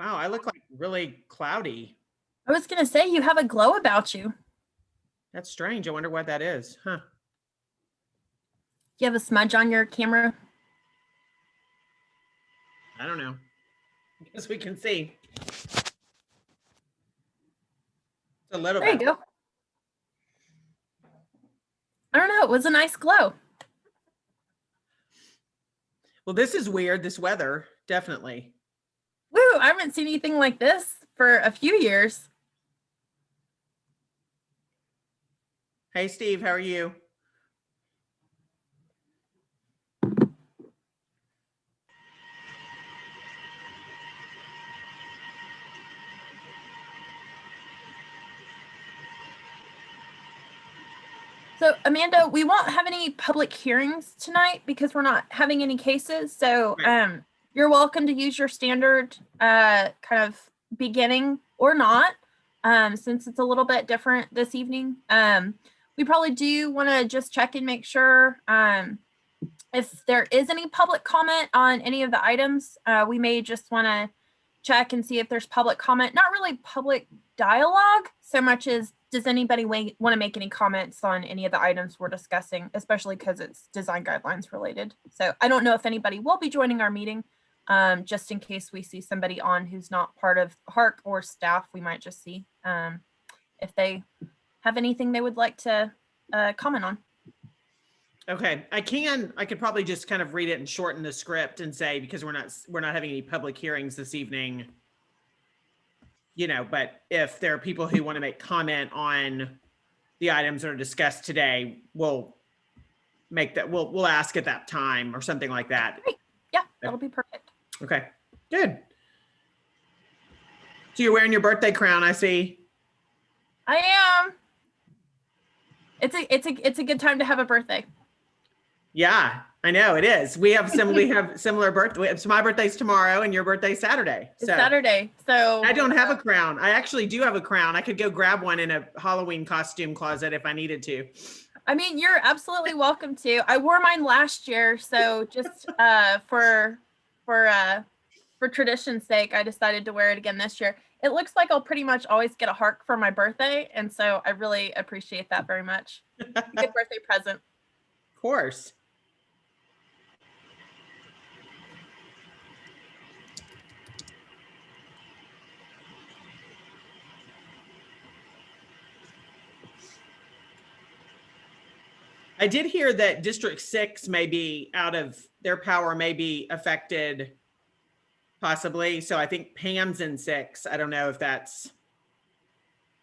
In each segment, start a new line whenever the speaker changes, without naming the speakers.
Wow, I look like really cloudy.
I was going to say, you have a glow about you.
That's strange. I wonder what that is. Huh.
Do you have a smudge on your camera?
I don't know. I guess we can see. It's a little
There
bit.
you go. I don't know. It was a nice glow.
Well, this is weird, this weather, definitely.
Woo, I haven't seen anything like this for a few years.
Hey, Steve, how are you?
So, Amanda, we won't have any public hearings tonight because we're not having any cases. So,
Right.
you're welcome to use your standard kind of beginning or not, since it's a little bit different this evening. We probably do want to just check and make sure if there is any public comment on any of the items. We may just want to check and see if there's public comment, not really public dialogue so much as does anybody want to make any comments on any of the items we're discussing, especially because it's design guidelines related. So I don't know if anybody will be joining our meeting, just in case we see somebody on who's not part of Harc or staff. We might just see if they have anything they would like to comment on.
Okay, I could probably just kind of read it and shorten the script and say, because we're not having any public hearings this evening, but if there are people who want to make comment on the items that are discussed today, we'll ask at that time or something like that.
Great. Yeah, that'll be perfect.
Okay, good. So you're wearing your birthday crown, I see.
I am. It's a good time to have a birthday.
Yeah, I know it is. We have similar birthday. So my birthday's tomorrow and your birthday's Saturday.
It's Saturday. So
I don't have a crown. I actually do have a crown. I could go grab one in a Halloween costume closet if I needed to.
I mean, you're absolutely welcome to. I wore mine last year, so just for tradition's sake, I decided to wear it again this year. It looks like I'll pretty much always get a Harc for my birthday, and so I really appreciate that very much. Good birthday present.
Of course. I did hear that District 6 may be out of their power, may be affected possibly. So I think Pam's in 6. I don't know if that's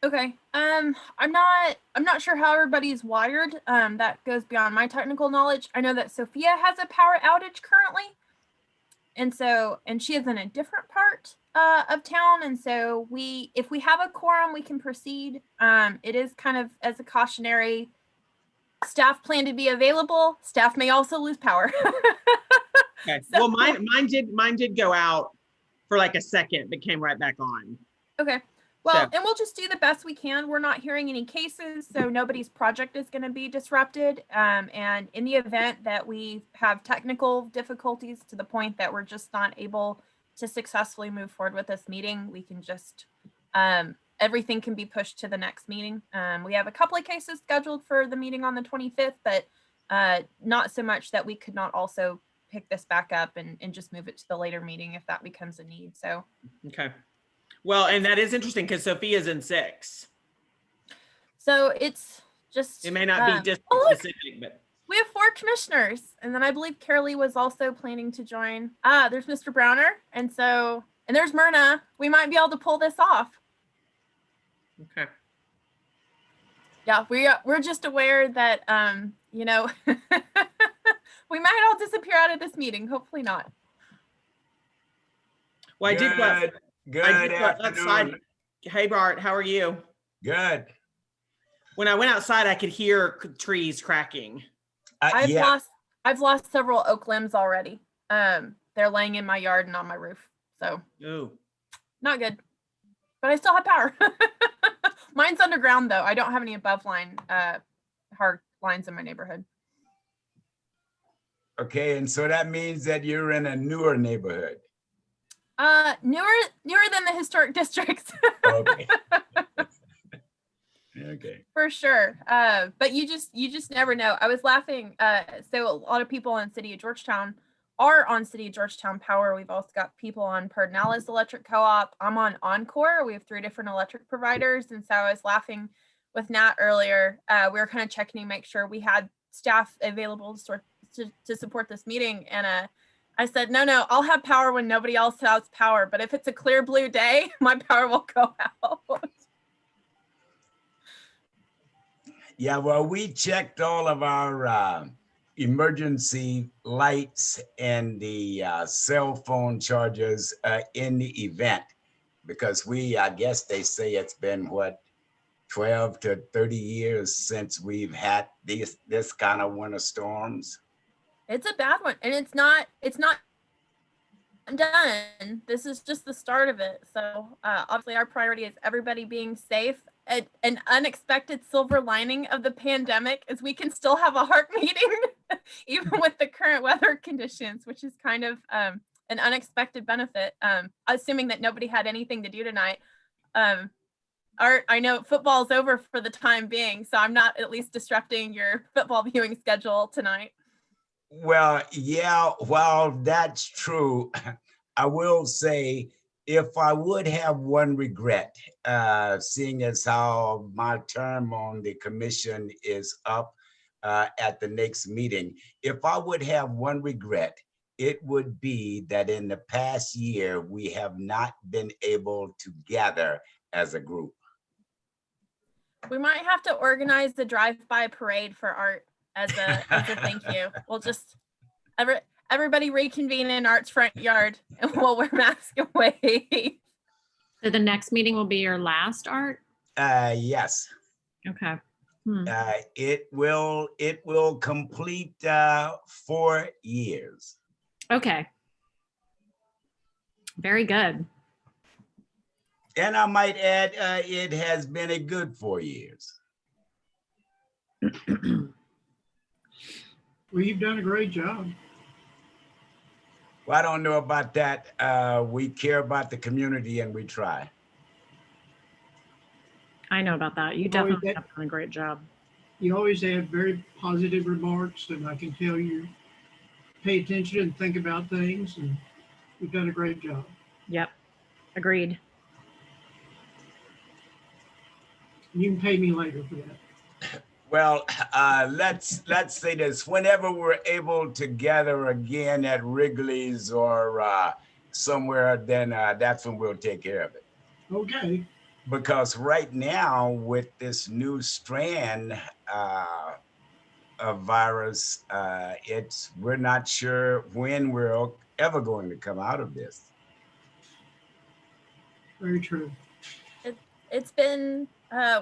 okay. I'm not sure how everybody's wired. That goes beyond my technical knowledge. I know that Sophia has a power outage currently, and she is in a different part of town. And so if we have a quorum, we can proceed. It is kind of as a cautionary. Staff plan to be available. Staff may also lose power.
okay. So, well, mine did go out for like a second, but came right back on.
Okay. Well, and we'll just do the best we can. We're not hearing any cases, so nobody's project is going to be disrupted. And in the event that we have technical difficulties to the point that we're just not able to successfully move forward with this meeting, we can just everything can be pushed to the next meeting. We have a couple of cases scheduled for the meeting on the 25th, but not so much that we could not also pick this back up and just move it to the later meeting if that becomes a need. So,
okay. Well, and that is interesting because Sophia's in 6.
So it's just,
it may not be just specific, but
we have 4 commissioners. And then I believe Carolee was also planning to join. There's Mr. Browner. And there's Myrna. We might be able to pull this off.
Okay.
Yeah, we're just aware that we might all disappear out of this meeting. Hopefully not.
Well, I did
Good
outside. Hey Bart, how are you?
Good.
When I went outside, I could hear trees cracking.
I've lost several oak limbs already. They're laying in my yard and on my roof. So not good. But I still have power. Mine's underground though. I don't have any above line hard lines in my neighborhood.
Okay, and so that means that you're in a newer neighborhood.
Newer than the historic districts.
Okay. Okay.
For sure. But you just never know. I was laughing. So a lot of people in City of Georgetown are on City of Georgetown Power. We've also got people on Pedernales Electric Co-op. I'm on Encore. We have 3 different electric providers. And so I was laughing with Nat earlier. We were kind of checking to make sure we had staff available to support this meeting. And I said, no, I'll have power when nobody else has power. But if it's a clear blue day, my power will go out.
Yeah, well, we checked all of our emergency lights and the cell phone chargers in the event, because I guess they say it's been what, 12 to 30 years since we've had this kind of winter storms.
It's a bad one, and it's not done. This is just the start of it. So obviously our priority is everybody being safe. An unexpected silver lining of the pandemic is we can still have a Harc meeting even with the current weather conditions, which is kind of an unexpected benefit, assuming that nobody had anything to do tonight. Art, I know football's over for the time being, so I'm not at least disrupting your football viewing schedule tonight.
Well, yeah, while that's true, I will say, if I would have one regret, seeing as how my term on the commission is up at the next meeting, if I would have one regret, it would be that in the past year, we have not been able to gather as a group.
We might have to organize the drive-by parade for Art as a thank you. We'll just everybody reconvene in Art's front yard and we'll wear masks away.
So the next meeting will be your last, Art?
Yes.
Okay.
It will complete 4 years.
Okay. Very good.
And I might add, it has been a good 4 years.
Well, you've done a great job.
Well, I don't know about that. We care about the community and we try.
I know about that. You definitely have done a great job.
You always have very positive remarks, and I can tell you pay attention and think about things, and you've done a great job.
Yep. Agreed.
You can pay me later for that.
Well, let's say this. Whenever we're able to gather again at Wrigley's or somewhere, then that's when we'll take care of it.
Okay.
Because right now, with this new strand of virus, we're not sure when we're ever going to come out of this.
Very true.
It's been,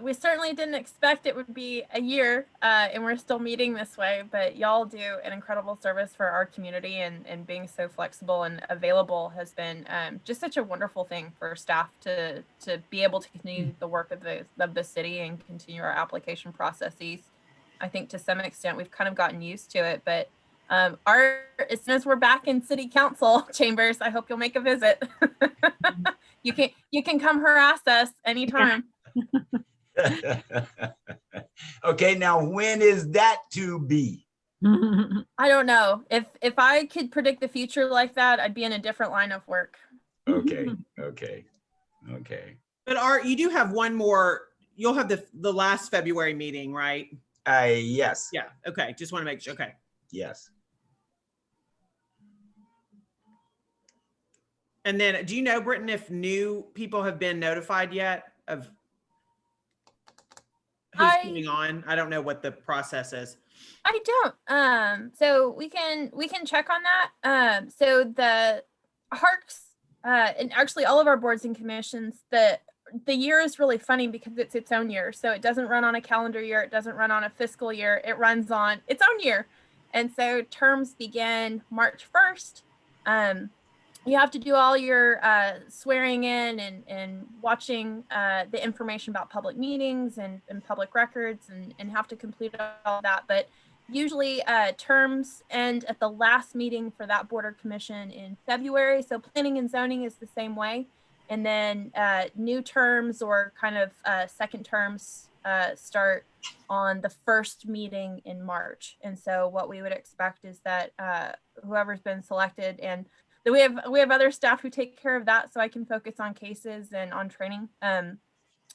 we certainly didn't expect it would be a year, and we're still meeting this way, but y'all do an incredible service for our community, and being so flexible and available has been just such a wonderful thing for staff to be able to continue the work of the city and continue our application processes. I think to some extent we've kind of gotten used to it, but as soon as we're back in city council chambers, I hope you'll make a visit. You can come harass us anytime.
Okay, now when is that to be?
I don't know. If I could predict the future like that, I'd be in a different line of work.
Okay.
But Art, you do have one more, you'll have the last February meeting, right?
Yes.
Yeah, okay, just want to make sure, okay.
Yes.
And then, do you know, Britton, if new people have been notified yet of who's coming on? I don't know what the process is.
I don't. So we can check on that. So the Harcs, and actually all of our boards and commissions, the year is really funny because it's its own year. So it doesn't run on a calendar year. It doesn't run on a fiscal year. It runs on its own year. And so terms begin March 1st. You have to do all your swearing in and watching the information about public meetings and public records and have to complete all that. But usually terms end at the last meeting for that board or commission in February. So planning and zoning is the same way. And then new terms or kind of second terms start on the first meeting in March. And so what we would expect is that whoever's been selected, and we have other staff who take care of that, so I can focus on cases and on training.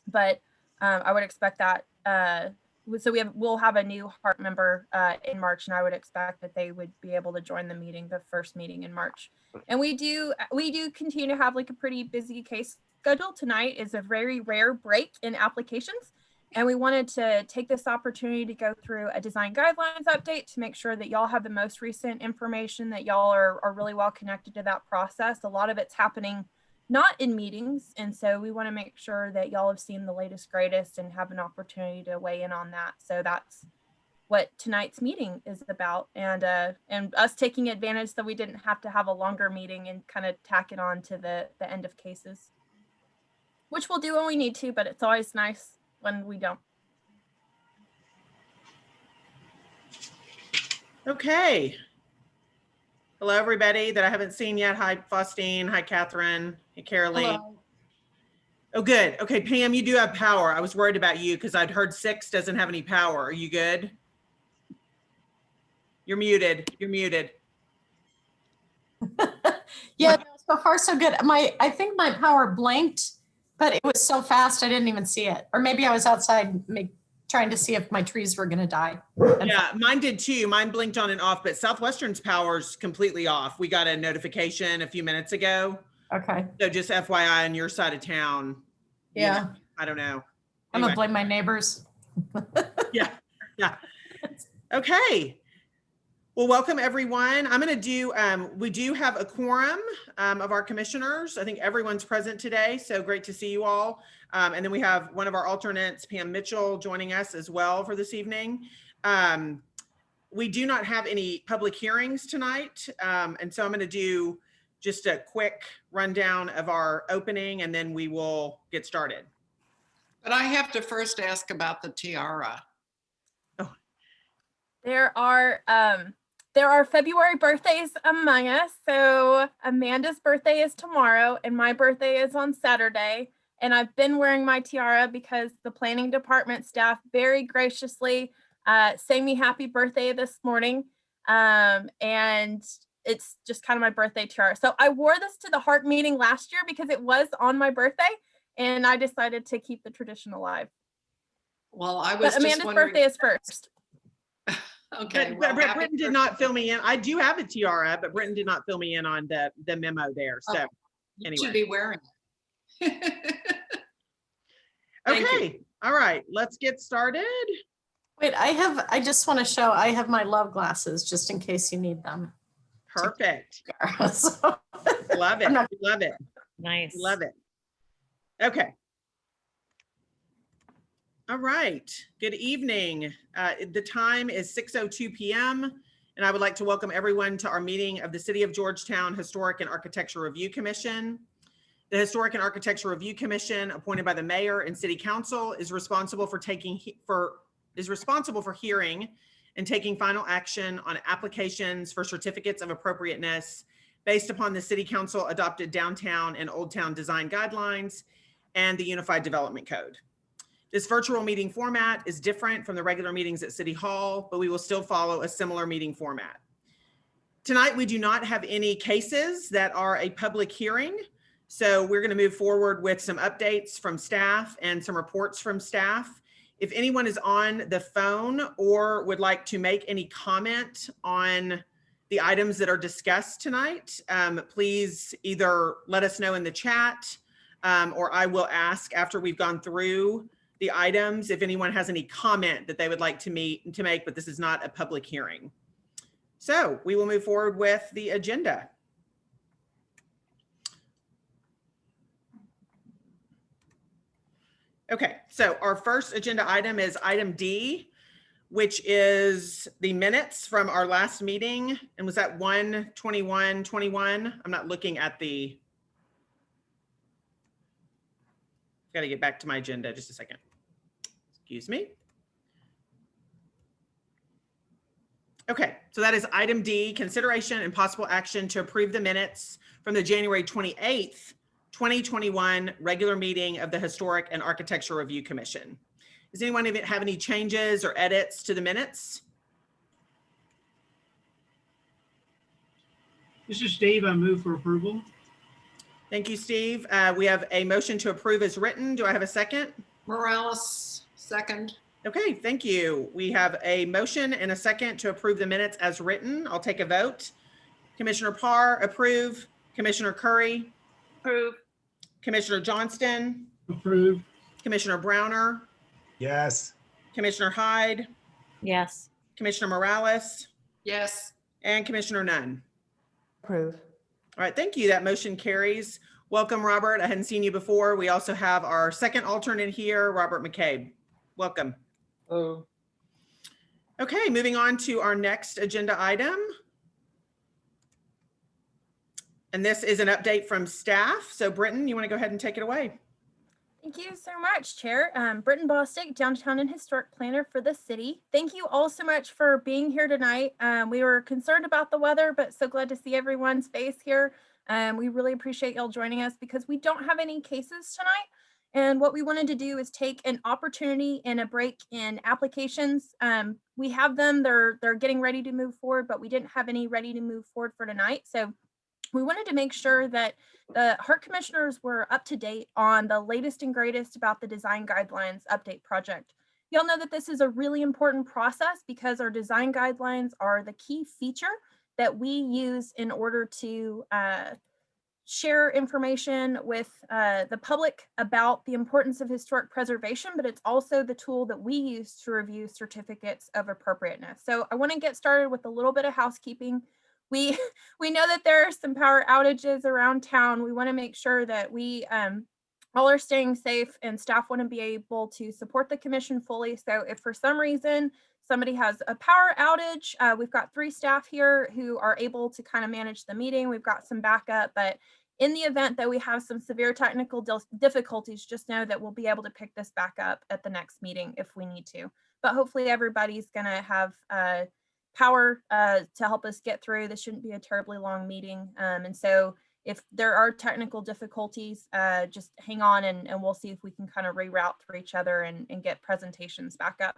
But I would expect that. So we'll have a new Harc member in March, and I would expect that they would be able to join the meeting, the first meeting in March. And we do continue to have like a pretty busy case schedule. Tonight is a very rare break in applications, and we wanted to take this opportunity to go through a design guidelines update to make sure that y'all have the most recent information, that y'all are really well connected to that process. A lot of it's happening not in meetings. And so we want to make sure that y'all have seen the latest, greatest, and have an opportunity to weigh in on that. So that's what tonight's meeting is about. And us taking advantage so we didn't have to have a longer meeting and kind of tack it on to the end of cases, which we'll do when we need to, but it's always nice when we don't.
Okay. Hello, everybody that I haven't seen yet. Hi, Faustine. Hi, Catherine. Hey, Carolee.
Hello.
Oh, good. Okay, Pam, you do have power. I was worried about you because I'd heard 6 doesn't have any power. Are you good? You're muted. You're muted.
Yeah, no, so far so good. I think my power blinked, but it was so fast I didn't even see it. Or maybe I was outside trying to see if my trees were gonna die.
Yeah, mine did too. Mine blinked on and off, but Southwestern's power's completely off. We got a notification a few minutes ago.
Okay,
So just FYI on your side of town. you
yeah,
know, I don't know.
I'm gonna
Anyway.
blame my neighbors.
Yeah. Okay. Well, welcome everyone. I'm going to do, we do have a quorum of our commissioners. I think everyone's present today. So great to see you all. And then we have one of our alternates, Pam Mitchell, joining us as well for this evening. We do not have any public hearings tonight. And so I'm going to do just a quick rundown of our opening and then we will get started.
But I have to first ask about the tiara.
There are February birthdays among us. So Amanda's birthday is tomorrow and my birthday is on Saturday. And I've been wearing my tiara because the planning department staff very graciously sang me happy birthday this morning. And it's just kind of my birthday tiara. So I wore this to the Harc meeting last year because it was on my birthday and I decided to keep the tradition alive.
Well, I was
But
just
Amanda's
wondering.
birthday is first.
Okay.
But
well, happy
Britton did not fill me in. I do have a tiara, but Britton did not fill me in on the memo there. So
You
anyway.
should be wearing it. Thank
Okay.
you.
All right. Let's get started.
Wait, I just want to show, I have my love glasses just in case you need them.
Perfect.
So,
Love it.
I'm not-
Love it.
Nice.
Love it. Okay. All right. Good evening. The time is 6:02 p.m. and I would like to welcome everyone to our meeting of the City of Georgetown Historic and Architecture Review Commission. The Historic and Architecture Review Commission, appointed by the mayor and city council, is responsible for hearing and taking final action on applications for certificates of appropriateness based upon the city council adopted downtown and old town design guidelines and the Unified Development Code. This virtual meeting format is different from the regular meetings at City Hall, but we will still follow a similar meeting format. Tonight, we do not have any cases that are a public hearing. So we're going to move forward with some updates from staff and some reports from staff. If anyone is on the phone or would like to make any comment on the items that are discussed tonight, please either let us know in the chat or I will ask after we've gone through the items if anyone has any comment that they would like to make, but this is not a public hearing. So we will move forward with the agenda. Okay, so our first agenda item is item D, which is the minutes from our last meeting. And was that 1/21/21? I'm not looking at the, got to get back to my agenda just a second. Excuse me. Okay, so that is item D, consideration and possible action to approve the minutes from the January 28th, 2021 regular meeting of the Historic and Architecture Review Commission. Does anyone even have any changes or edits to the minutes?
This is Steve. I move for approval.
Thank you, Steve. We have a motion to approve as written. Do I have a second?
Morales, second.
Okay, thank you. We have a motion and a second to approve the minutes as written. I'll take a vote. Commissioner Parr, approve. Commissioner Curry,
Approve.
Commissioner Johnston,
Approve.
Commissioner Browner,
Yes.
Commissioner Hyde,
Yes.
Commissioner Morales,
Yes.
and Commissioner Nunn.
Approve.
All right, thank you. That motion carries. Welcome, Robert. I hadn't seen you before. We also have our second alternate here, Robert McCabe. Welcome.
Oh.
Okay, moving on to our next agenda item. And this is an update from staff. So Britton, you want to go ahead and take it away?
Thank you so much, Chair. Britton Bostick, Downtown and Historic Planner for the city. Thank you all so much for being here tonight. We were concerned about the weather, but so glad to see everyone's face here. We really appreciate y'all joining us because we don't have any cases tonight. And what we wanted to do is take an opportunity and a break in applications. We have them, they're getting ready to move forward, but we didn't have any ready to move forward for tonight. So we wanted to make sure that the Harc commissioners were up to date on the latest and greatest about the design guidelines update project. Y'all know that this is a really important process because our design guidelines are the key feature that we use in order to share information with the public about the importance of historic preservation, but it's also the tool that we use to review certificates of appropriateness. So I want to get started with a little bit of housekeeping. We know that there are some power outages around town. We want to make sure that we all are staying safe, and staff want to be able to support the commission fully. So if for some reason somebody has a power outage, we've got 3 staff here who are able to kind of manage the meeting. We've got some backup, but in the event that we have some severe technical difficulties, just know that we'll be able to pick this back up at the next meeting if we need to. But hopefully everybody's going to have power to help us get through. This shouldn't be a terribly long meeting. And so if there are technical difficulties, just hang on and we'll see if we can kind of reroute for each other and get presentations back up.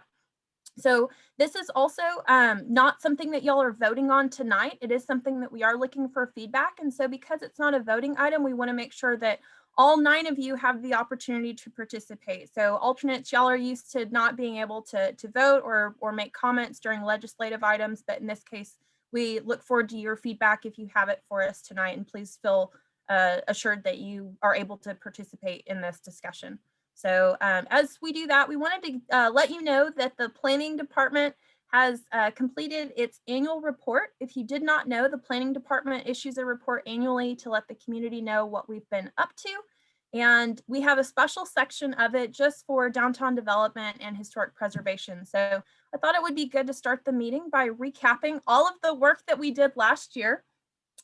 So this is also not something that y'all are voting on tonight. It is something that we are looking for feedback. And so because it's not a voting item, we want to make sure that all 9 of you have the opportunity to participate. So alternates, y'all are used to not being able to vote or make comments during legislative items. But in this case, we look forward to your feedback if you have it for us tonight. And please feel assured that you are able to participate in this discussion. So as we do that, we wanted to let you know that the planning department has completed its annual report. If you did not know, the planning department issues a report annually to let the community know what we've been up to. And we have a special section of it just for downtown development and historic preservation. So I thought it would be good to start the meeting by recapping all of the work that we did last year.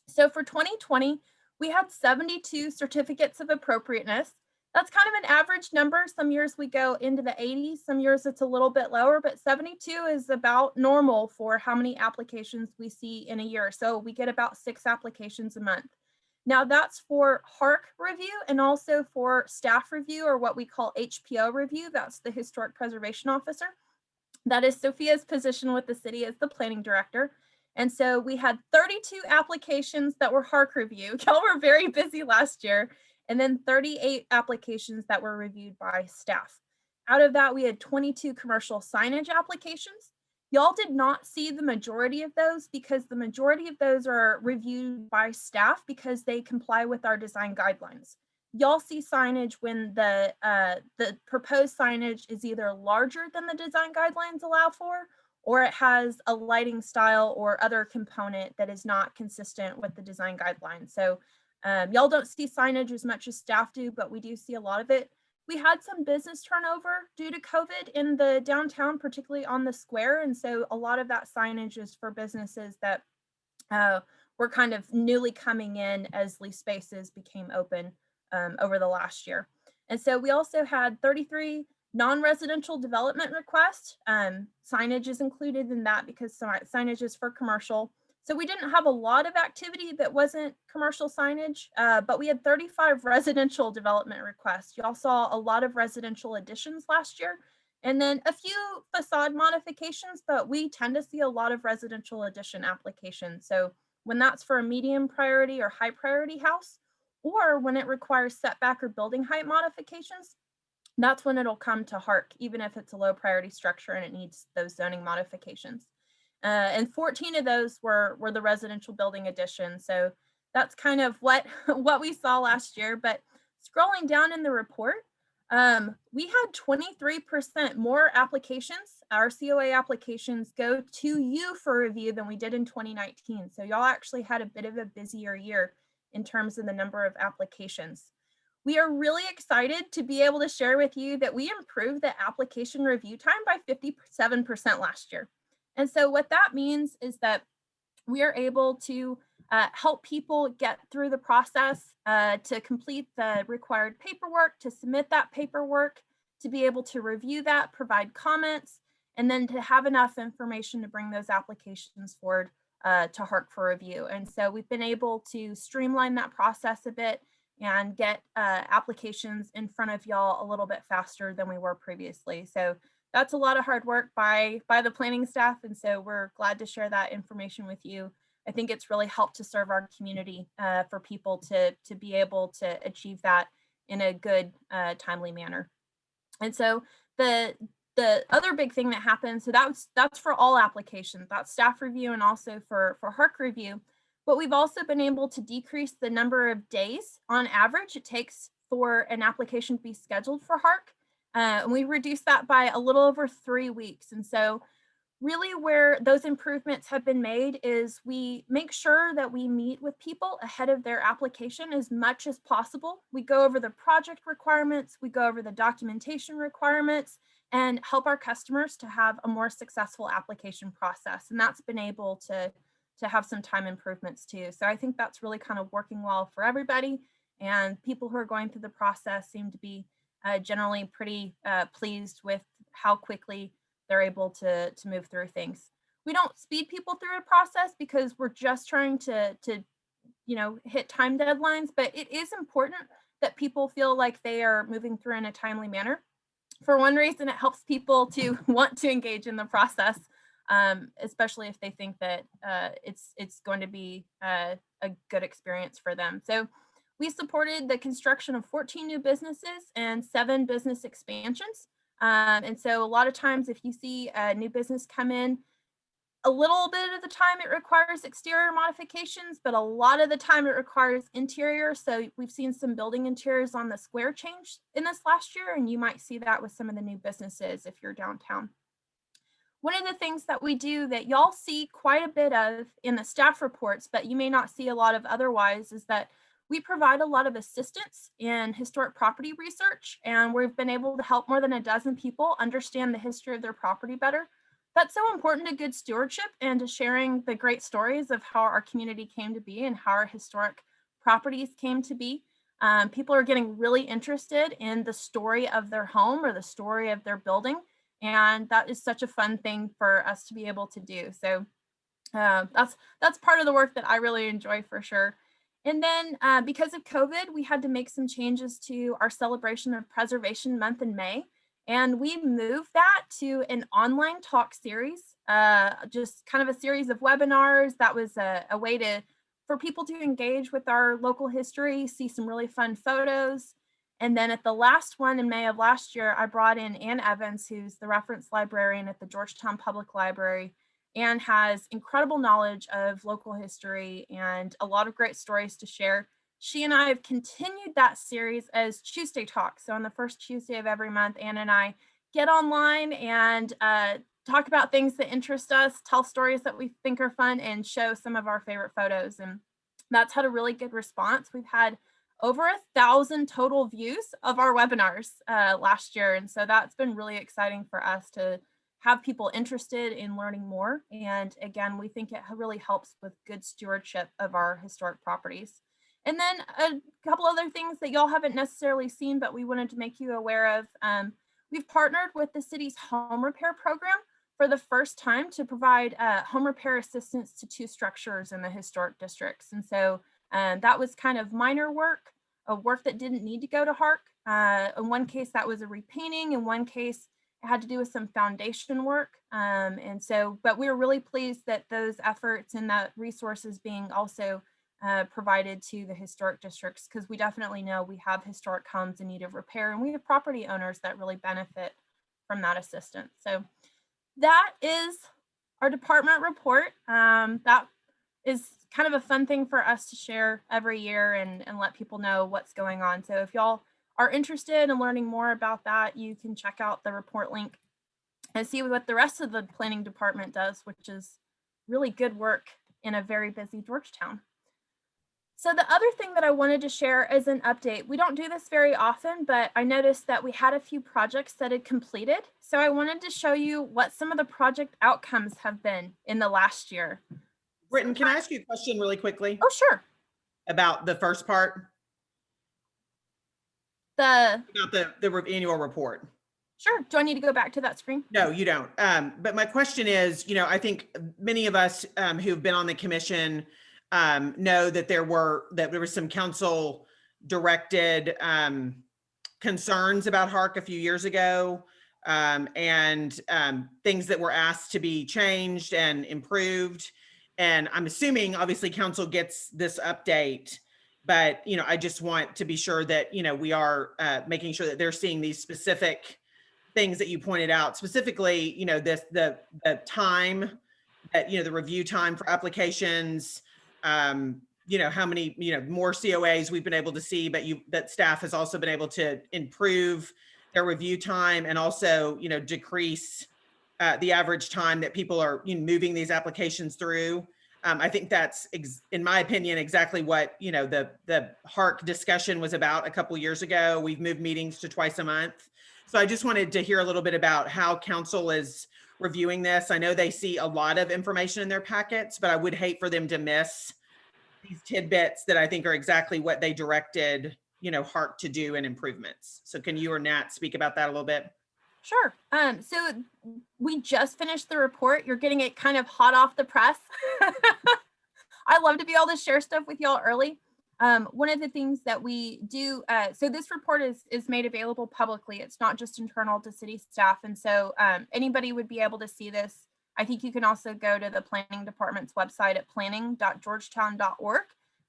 So for 2020, we had 72 certificates of appropriateness. That's kind of an average number. Some years we go into the 80s, some years it's a little bit lower, but 72 is about normal for how many applications we see in a year. So we get about 6 applications a month. Now that's for Harc review and also for staff review, or what we call HPO review. That's the Historic Preservation Officer. That is Sophia's position with the city as the planning director. And so we had 32 applications that were Harc review. Y'all were very busy last year. And then 38 applications that were reviewed by staff. Out of that, we had 22 commercial signage applications. Y'all did not see the majority of those because the majority of those are reviewed by staff because they comply with our design guidelines. Y'all see signage when the proposed signage is either larger than the design guidelines allow for, or it has a lighting style or other component that is not consistent with the design guidelines. So y'all don't see signage as much as staff do, but we do see a lot of it. We had some business turnover due to COVID in the downtown, particularly on the square. And so a lot of that signage is for businesses that were kind of newly coming in as lease spaces became open over the last year. And so we also had 33 Non-residential development request, signage is included in that because signage is for commercial. So we didn't have a lot of activity that wasn't commercial signage, but we had 35 residential development requests. Y'all saw a lot of residential additions last year, and then a few facade modifications, but we tend to see a lot of residential addition applications. So when that's for a medium priority or high priority house, or when it requires setback or building height modifications, that's when it'll come to Harc, even if it's a low priority structure and it needs those zoning modifications. And 14 of those were the residential building additions. So that's kind of what we saw last year. But scrolling down in the report, we had 23% more applications, our COA applications, go to you for review than we did in 2019. So y'all actually had a bit of a busier year in terms of the number of applications. We are really excited to be able to share with you that we improved the application review time by 57% last year. And so what that means is that we are able to help people get through the process, to complete the required paperwork, to submit that paperwork, to be able to review that, provide comments, and then to have enough information to bring those applications forward to Harc for review. And so we've been able to streamline that process a bit and get applications in front of y'all a little bit faster than we were previously. So that's a lot of hard work by the planning staff. And so we're glad to share that information with you. I think it's really helped to serve our community for people to be able to achieve that in a good, timely manner. And so the other big thing that happens, so that's for all applications, that's staff review and also for Harc review. But we've also been able to decrease the number of days on average it takes for an application to be scheduled for Harc. And we reduced that by a little over 3 weeks. And so really where those improvements have been made is we make sure that we meet with people ahead of their application as much as possible. We go over the project requirements, we go over the documentation requirements, and help our customers to have a more successful application process. And that's been able to have some time improvements too. So I think that's really kind of working well for everybody. And people who are going through the process seem to be generally pretty pleased with how quickly they're able to move through things. We don't speed people through a process because we're just trying to hit time deadlines, but it is important that people feel like they are moving through in a timely manner. For one reason, it helps people to want to engage in the process, especially if they think that it's going to be a good experience for them. So we supported the construction of 14 new businesses and 7 business expansions. And so a lot of times if you see a new business come in, a little bit of the time it requires exterior modifications, but a lot of the time it requires interior. So we've seen some building interiors on the square change in this last year, and you might see that with some of the new businesses if you're downtown. One of the things that we do that y'all see quite a bit of in the staff reports, but you may not see a lot of otherwise, is that we provide a lot of assistance in historic property research, and we've been able to help more than a dozen people understand the history of their property better. That's so important to good stewardship and to sharing the great stories of how our community came to be and how our historic properties came to be. People are getting really interested in the story of their home or the story of their building. And that is such a fun thing for us to be able to do. So that's part of the work that I really enjoy for sure. And then because of COVID, we had to make some changes to our celebration of Preservation Month in May. And we moved that to an online talk series, just kind of a series of webinars. That was a way for people to engage with our local history, see some really fun photos. And then at the last one in May of last year, I brought in Ann Evans, who's the reference librarian at the Georgetown Public Library, and has incredible knowledge of local history and a lot of great stories to share. She and I have continued that series as Tuesday Talks. So on the first Tuesday of every month, Ann and I get online and talk about things that interest us, tell stories that we think are fun, and show some of our favorite photos. And that's had a really good response. We've had over 1,000 total views of our webinars last year. And so that's been really exciting for us to have people interested in learning more. And again, we think it really helps with good stewardship of our historic properties. And then a couple other things that y'all haven't necessarily seen, but we wanted to make you aware of. we've partnered with the city's home repair program for the first time to provide home repair assistance to 2 structures in the historic districts. And so that was kind of minor work, a work that didn't need to go to Harc. In one case, that was a repainting. In one case, it had to do with some foundation work. And so, but we were really pleased that those efforts and that resources being also provided to the historic districts, because we definitely know we have historic homes in need of repair, and we have property owners that really benefit from that assistance. So that is our department report. That is kind of a fun thing for us to share every year and let people know what's going on. So if y'all are interested in learning more about that, you can check out the report link and see what the rest of the planning department does, which is really good work in a very busy Georgetown. So the other thing that I wanted to share is an update. We don't do this very often, but I noticed that we had a few projects that had completed. So I wanted to show you what some of the project outcomes have been in the last year.
Britton, can I ask you a question really quickly
Oh, sure.
about the first part,
Sure.
about the annual report?
Do I need to go back to that screen?
No, you don't. But my question is, I think many of us who've been on the commission know that there were some council directed concerns about Harc a few years ago, and things that were asked to be changed and improved. And I'm assuming obviously council gets this update, but I just want to be sure that we are making sure that they're seeing these specific things that you pointed out, specifically the time that the review time for applications, how many more COAs we've been able to see, but that staff has also been able to improve their review time and also decrease the average time that people are moving these applications through. I think that's in my opinion exactly what the Harc discussion was about a couple years ago. We've moved meetings to twice a month. So I just wanted to hear a little bit about how council is reviewing this. I know they see a lot of information in their packets, but I would hate for them to miss these tidbits that I think are exactly what they directed, Harc to do in improvements. So can you or Nat speak about that a little bit?
Sure. So we just finished the report. You're getting it kind of hot off the press. I love to be able to share stuff with y'all early. One of the things that we do, so this report is made available publicly. It's not just internal to city staff. And so anybody would be able to see this. I think you can also go to the planning department's website at planning.georgetown.org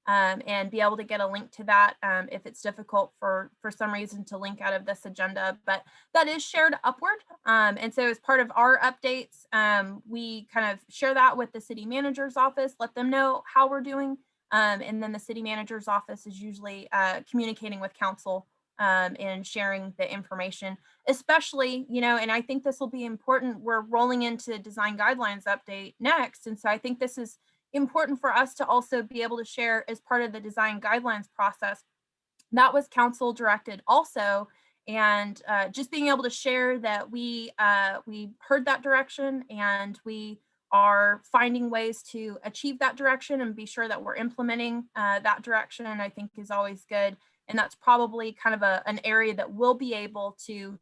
and be able to get a link to that if it's difficult for some reason to link out of this agenda, but that is shared upward. And so as part of our updates, we kind of share that with the city manager's office, let them know how we're doing. And then the city manager's office is usually communicating with council and sharing the information, especially, and I think this will be important. We're rolling into design guidelines update next. And so I think this is important for us to also be able to share as part of the design guidelines process. That was council directed also. And just being able to share that we heard that direction and we are finding ways to achieve that direction and be sure that we're implementing that direction, I think is always good. And that's probably kind of an area that we'll be able to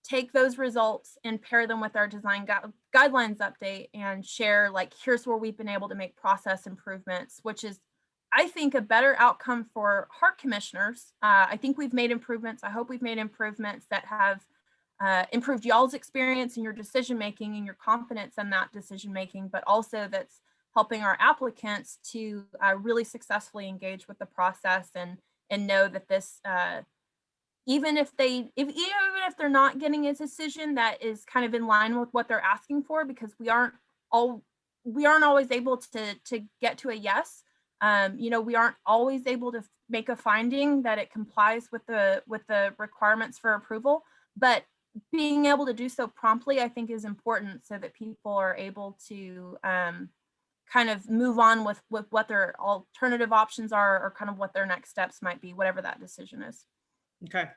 take those results and pair them with our design guidelines update and share, like, here's where we've been able to make process improvements, which is, I think, a better outcome for Harc commissioners. I think we've made improvements. I hope we've made improvements that have improved y'all's experience in your decision making and your confidence in that decision making, but also that's helping our applicants to really successfully engage with the process and know that this even if they're not getting a decision that is kind of in line with what they're asking for, because we aren't always able to get to a yes. We aren't always able to make a finding that it complies with the requirements for approval, but being able to do so promptly, I think, is important so that people are able to kind of move on with what their alternative options are or kind of what their next steps might be, whatever that decision is.
Okay.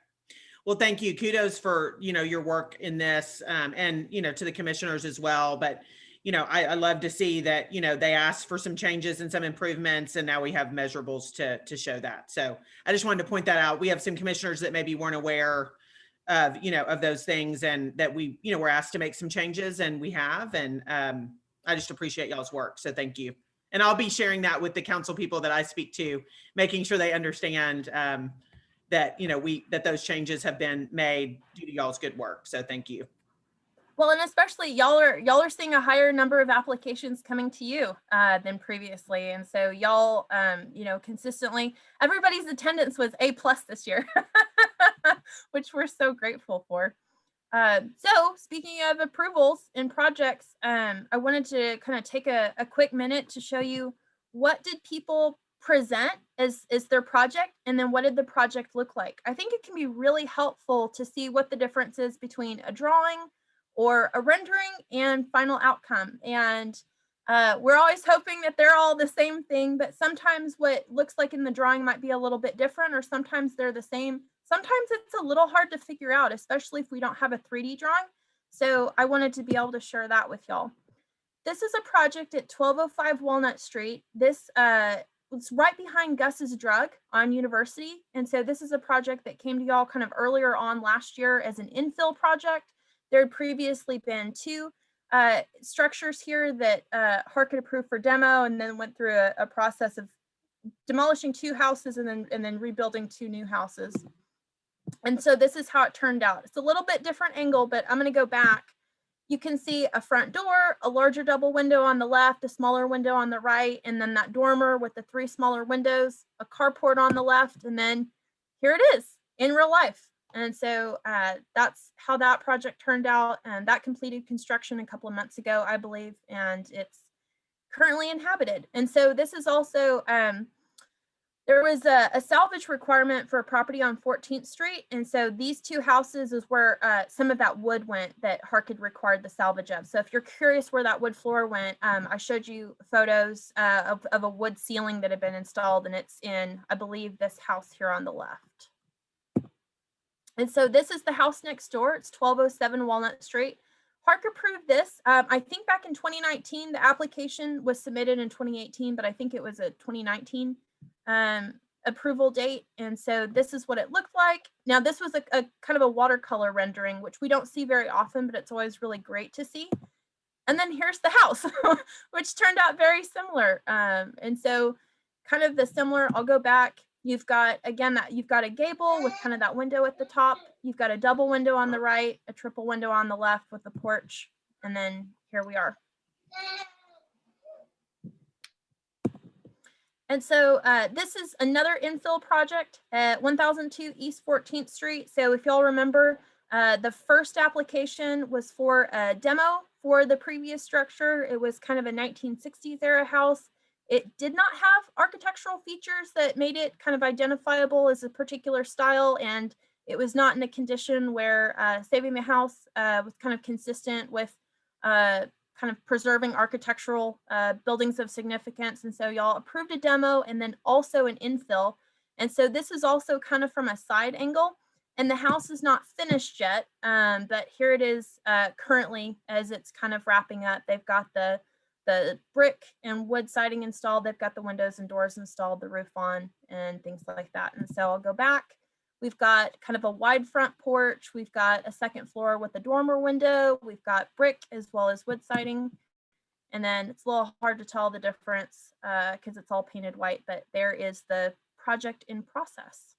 Well, thank you. Kudos for, your work in this and, to the commissioners as well. But, I love to see that, they asked for some changes and some improvements, and now we have measurables to show that. So I just wanted to point that out. We have some commissioners that maybe weren't aware of, of those things, and that we, we're asked to make some changes, and we have, and I just appreciate y'all's work. So thank you. And I'll be sharing that with the council people that I speak to, making sure they understand that, that those changes have been made due to y'all's good work. So thank you.
Well, and especially y'all are seeing a higher number of applications coming to you than previously. And so y'all, consistently, everybody's attendance was A+ this year, which we're so grateful for. So speaking of approvals and projects, I wanted to kind of take a quick minute to show you what did people present as their project, and then what did the project look like. I think it can be really helpful to see what the difference is between a drawing or a rendering and final outcome. And we're always hoping that they're all the same thing, but sometimes what looks like in the drawing might be a little bit different, or sometimes they're the same. Sometimes it's a little hard to figure out, especially if we don't have a 3D drawing. So I wanted to be able to share that with y'all. This is a project at 1205 Walnut Street. This was right behind Gus's Drug on University. And so this is a project that came to y'all kind of earlier on last year as an infill project. There had previously been 2 structures here that Harc had approved for demo, and then went through a process of demolishing 2 houses and then rebuilding 2 new houses. And so this is how it turned out. It's a little bit different angle, but I'm going to go back. You can see a front door, a larger double window on the left, a smaller window on the right, and then that dormer with the 3 smaller windows, a carport on the left, and then here it is in real life. And so that's how that project turned out. And that completed construction a couple of months ago, I believe, and it's currently inhabited. And so this is also, there was a salvage requirement for a property on 14th Street. And so these 2 houses is where some of that wood went that Harc had required the salvage of. So if you're curious where that wood floor went, I showed you photos of a wood ceiling that had been installed, and it's in, I believe, this house here on the left. And so this is the house next door. It's 1207 Walnut Street. Harc approved this. I think back in 2019, the application was submitted in 2018, but I think it was a 2019 approval date. And so this is what it looked like. Now, this was a kind of a watercolor rendering, which we don't see very often, but it's always really great to see. And then here's the house, which turned out very similar. And so kind of the similar, I'll go back. You've got, again, that you've got a gable with kind of that window at the top. You've got a double window on the right, a triple window on the left with the porch. And then here we are. And so this is another infill project at 1002 East 14th Street. So if y'all remember, the first application was for a demo for the previous structure. It was kind of a 1960s era house. It did not have architectural features that made it kind of identifiable as a particular style, and it was not in a condition where saving the house was kind of consistent with kind of preserving architectural buildings of significance. And so y'all approved a demo and then also an infill. And so this is also kind of from a side angle, and the house is not finished yet, but here it is currently as it's kind of wrapping up. They've got the brick and wood siding installed. They've got the windows and doors installed, the roof on, and things like that. And so I'll go back. We've got kind of a wide front porch. We've got a second floor with a dormer window. We've got brick as well as wood siding. And then it's a little hard to tell the difference because it's all painted white, but there is the project in process.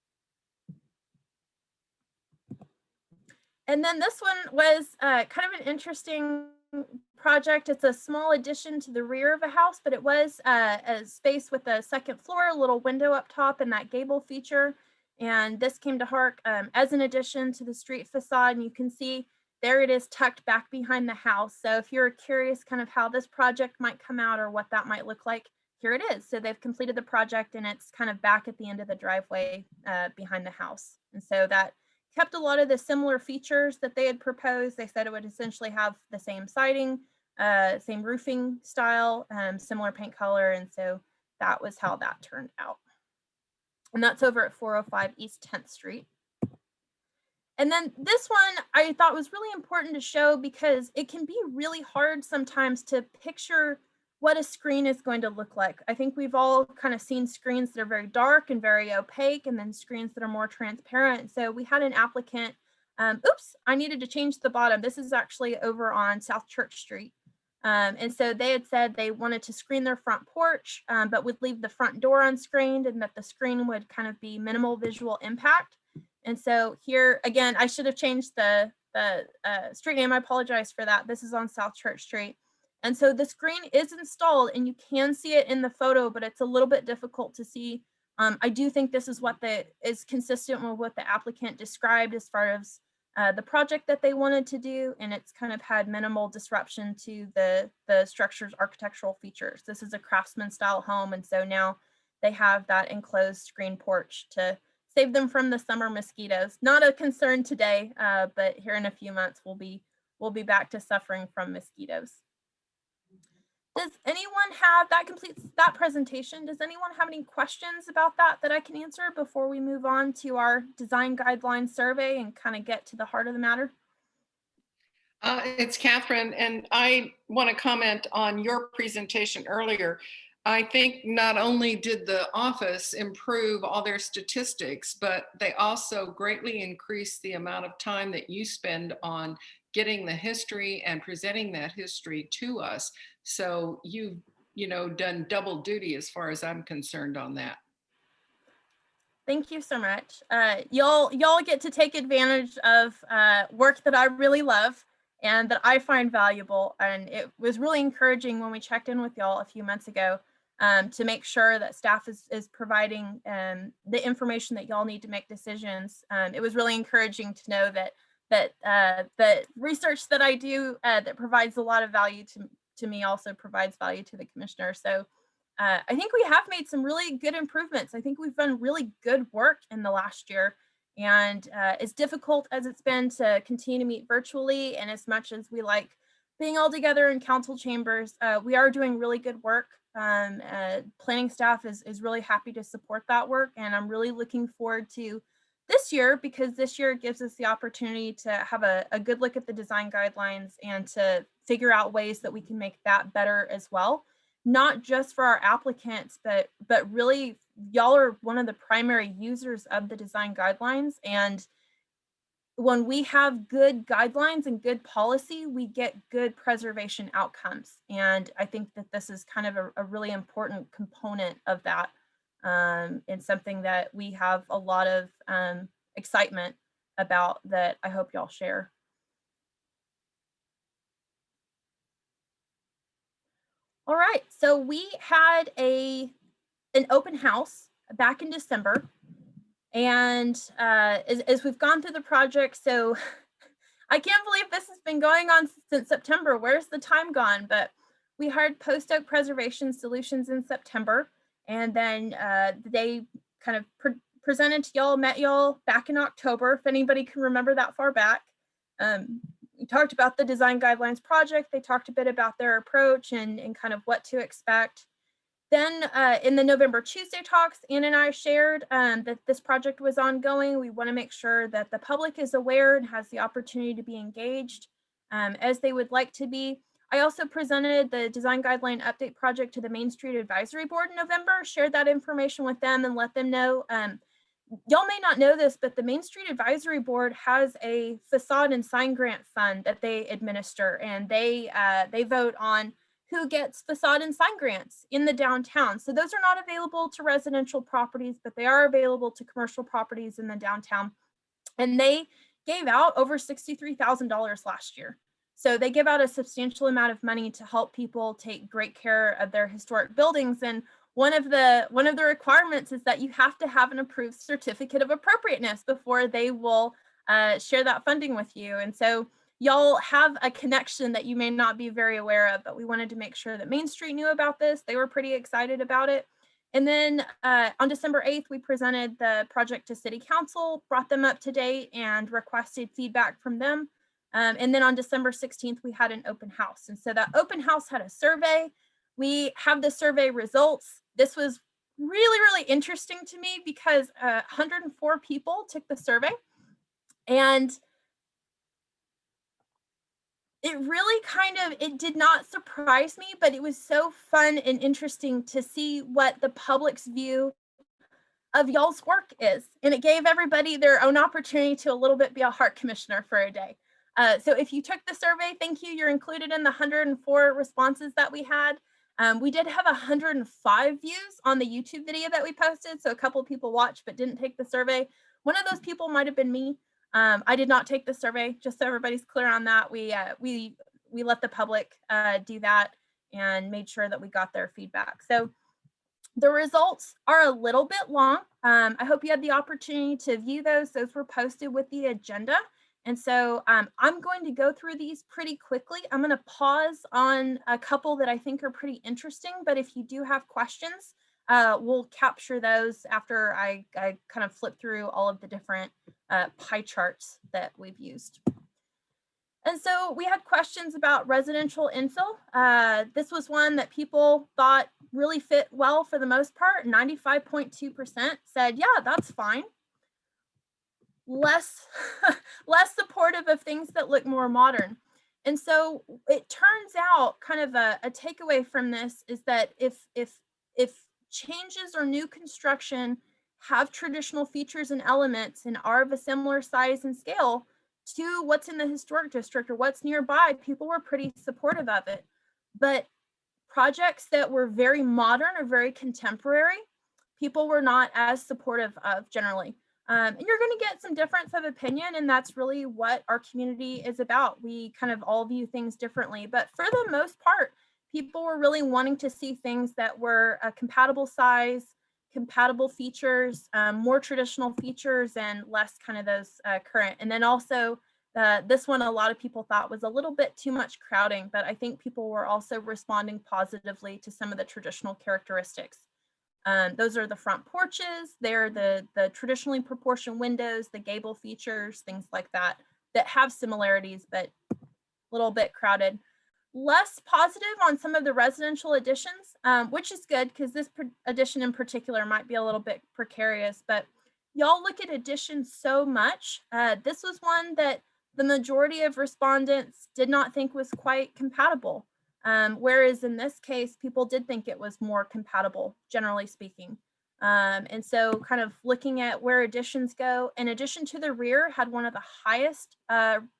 And then this one was kind of an interesting project. It's a small addition to the rear of a house, but it was a space with a second floor, a little window up top, and that gable feature. And this came to Harc as an addition to the street facade. And you can see there it is tucked back behind the house. So if you're curious kind of how this project might come out or what that might look like, here it is. So they've completed the project and it's kind of back at the end of the driveway behind the house. And so that kept a lot of the similar features that they had proposed. They said it would essentially have the same siding, same roofing style, similar paint color. And so that was how that turned out. And that's over at 405 East 10th Street. And then this one I thought was really important to show because it can be really hard sometimes to picture what a screen is going to look like. I think we've all kind of seen screens that are very dark and very opaque, and then screens that are more transparent. So we had an applicant Oops, I needed to change the bottom. This is actually over on South Church Street. And so they had said they wanted to screen their front porch, but would leave the front door unscreened, and that the screen would kind of be minimal visual impact. And so here again, I should have changed the street name. I apologize for that. This is on South Church Street. And so the screen is installed and you can see it in the photo, but it's a little bit difficult to see. I do think this is what is consistent with what the applicant described as far as the project that they wanted to do, and it's kind of had minimal disruption to the structure's architectural features. This is a craftsman style home, and so now they have that enclosed screen porch to save them from the summer mosquitoes. Not a concern today, but here in a few months we'll be back to suffering from mosquitoes. Does anyone have, that completes that presentation. Does anyone have any questions about that I can answer before we move on to our design guidelines survey and kind of get to the heart of the matter?
It's Catherine, and I want to comment on your presentation earlier. I think not only did the office improve all their statistics, but they also greatly increased the amount of time that you spend on getting the history and presenting that history to us. So you've, done double duty as far as I'm concerned on that.
Thank you so much. Y'all get to take advantage of work that I really love and that I find valuable. And it was really encouraging when we checked in with y'all a few months ago to make sure that staff is providing the information that y'all need to make decisions. It was really encouraging to know that the research that I do that provides a lot of value to me also provides value to the commissioner. So I think we have made some really good improvements. I think we've done really good work in the last year. And as difficult as it's been to continue to meet virtually, and as much as we like being all together in council chambers, we are doing really good work. Planning staff is really happy to support that work. And I'm really looking forward to this year, because this year gives us the opportunity to have a good look at the design guidelines and to figure out ways that we can make that better as well. Not just for our applicants, but really y'all are one of the primary users of the design guidelines. And when we have good guidelines and good policy, we get good preservation outcomes. And I think that this is kind of a really important component of that, and something that we have a lot of excitement about that I hope y'all share. All right, so we had an open house back in December, and as we've gone through the project, so I can't believe this has been going on since September. Where's the time gone? But we hired Post Oak Preservation Solutions in September, and then they kind of presented to y'all, met y'all back in October, if anybody can remember that far back. We talked about the design guidelines project. They talked a bit about their approach and kind of what to expect. Then in the November Tuesday talks, Ann and I shared that this project was ongoing. We want to make sure that the public is aware and has the opportunity to be engaged as they would like to be. I also presented the design guideline update project to the Main Street Advisory Board in November, shared that information with them and let them know. Y'all may not know this, but the Main Street Advisory Board has a facade and sign grant fund that they administer, and they vote on who gets facade and sign grants in the downtown. So those are not available to residential properties, but they are available to commercial properties in the downtown. And they gave out over $63,000 last year. So they give out a substantial amount of money to help people take great care of their historic buildings. And one of the requirements is that you have to have an approved certificate of appropriateness before they will share that funding with you. And so y'all have a connection that you may not be very aware of, but we wanted to make sure that Main Street knew about this. They were pretty excited about it. And then on December 8th, we presented the project to City Council, brought them up to date and requested feedback from them. And then on December 16th, we had an open house. And so that open house had a survey. We have the survey results. This was really, really interesting to me because 104 people took the survey. And it really it did not surprise me, but it was so fun and interesting to see what the public's view of y'all's work is. And it gave everybody their own opportunity to a little bit be a Harc commissioner for a day. So if you took the survey, thank you. You're included in the 104 responses that we had. We did have 105 views on the YouTube video that we posted. So a couple of people watched but didn't take the survey. One of those people might have been me. I did not take the survey, just so everybody's clear on that. We let the public do that and made sure that we got their feedback. So the results are a little bit long. I hope you had the opportunity to view those. Those were posted with the agenda. And so I'm going to go through these pretty quickly. I'm going to pause on a couple that I think are pretty interesting, but if you do have questions, we'll capture those after I kind of flip through all of the different pie charts that we've used. And so we had questions about residential infill. This was one that people thought really fit well for the most part. 95.2% said, yeah, that's fine. Less supportive of things that look more modern. And so it turns out kind of a takeaway from this is that if changes or new construction have traditional features and elements and are of a similar size and scale to what's in the historic district or what's nearby, people were pretty supportive of it. But projects that were very modern or very contemporary, people were not as supportive of generally. And you're going to get some difference of opinion, and that's really what our community is about. We kind of all view things differently, but for the most part, people were really wanting to see things that were a compatible size, compatible features, more traditional features, and less kind of those current. And then also this one, a lot of people thought was a little bit too much crowding, but I think people were also responding positively to some of the traditional characteristics. Those are the front porches, they're the traditionally proportioned windows, the gable features, things like that, that have similarities, but a little bit crowded. Less positive on some of the residential additions, which is good because this addition in particular might be a little bit precarious, but y'all look at additions so much. This was one that the majority of respondents did not think was quite compatible. Whereas in this case, people did think it was more compatible, generally speaking. And so kind of looking at where additions go, in addition to the rear, had one of the highest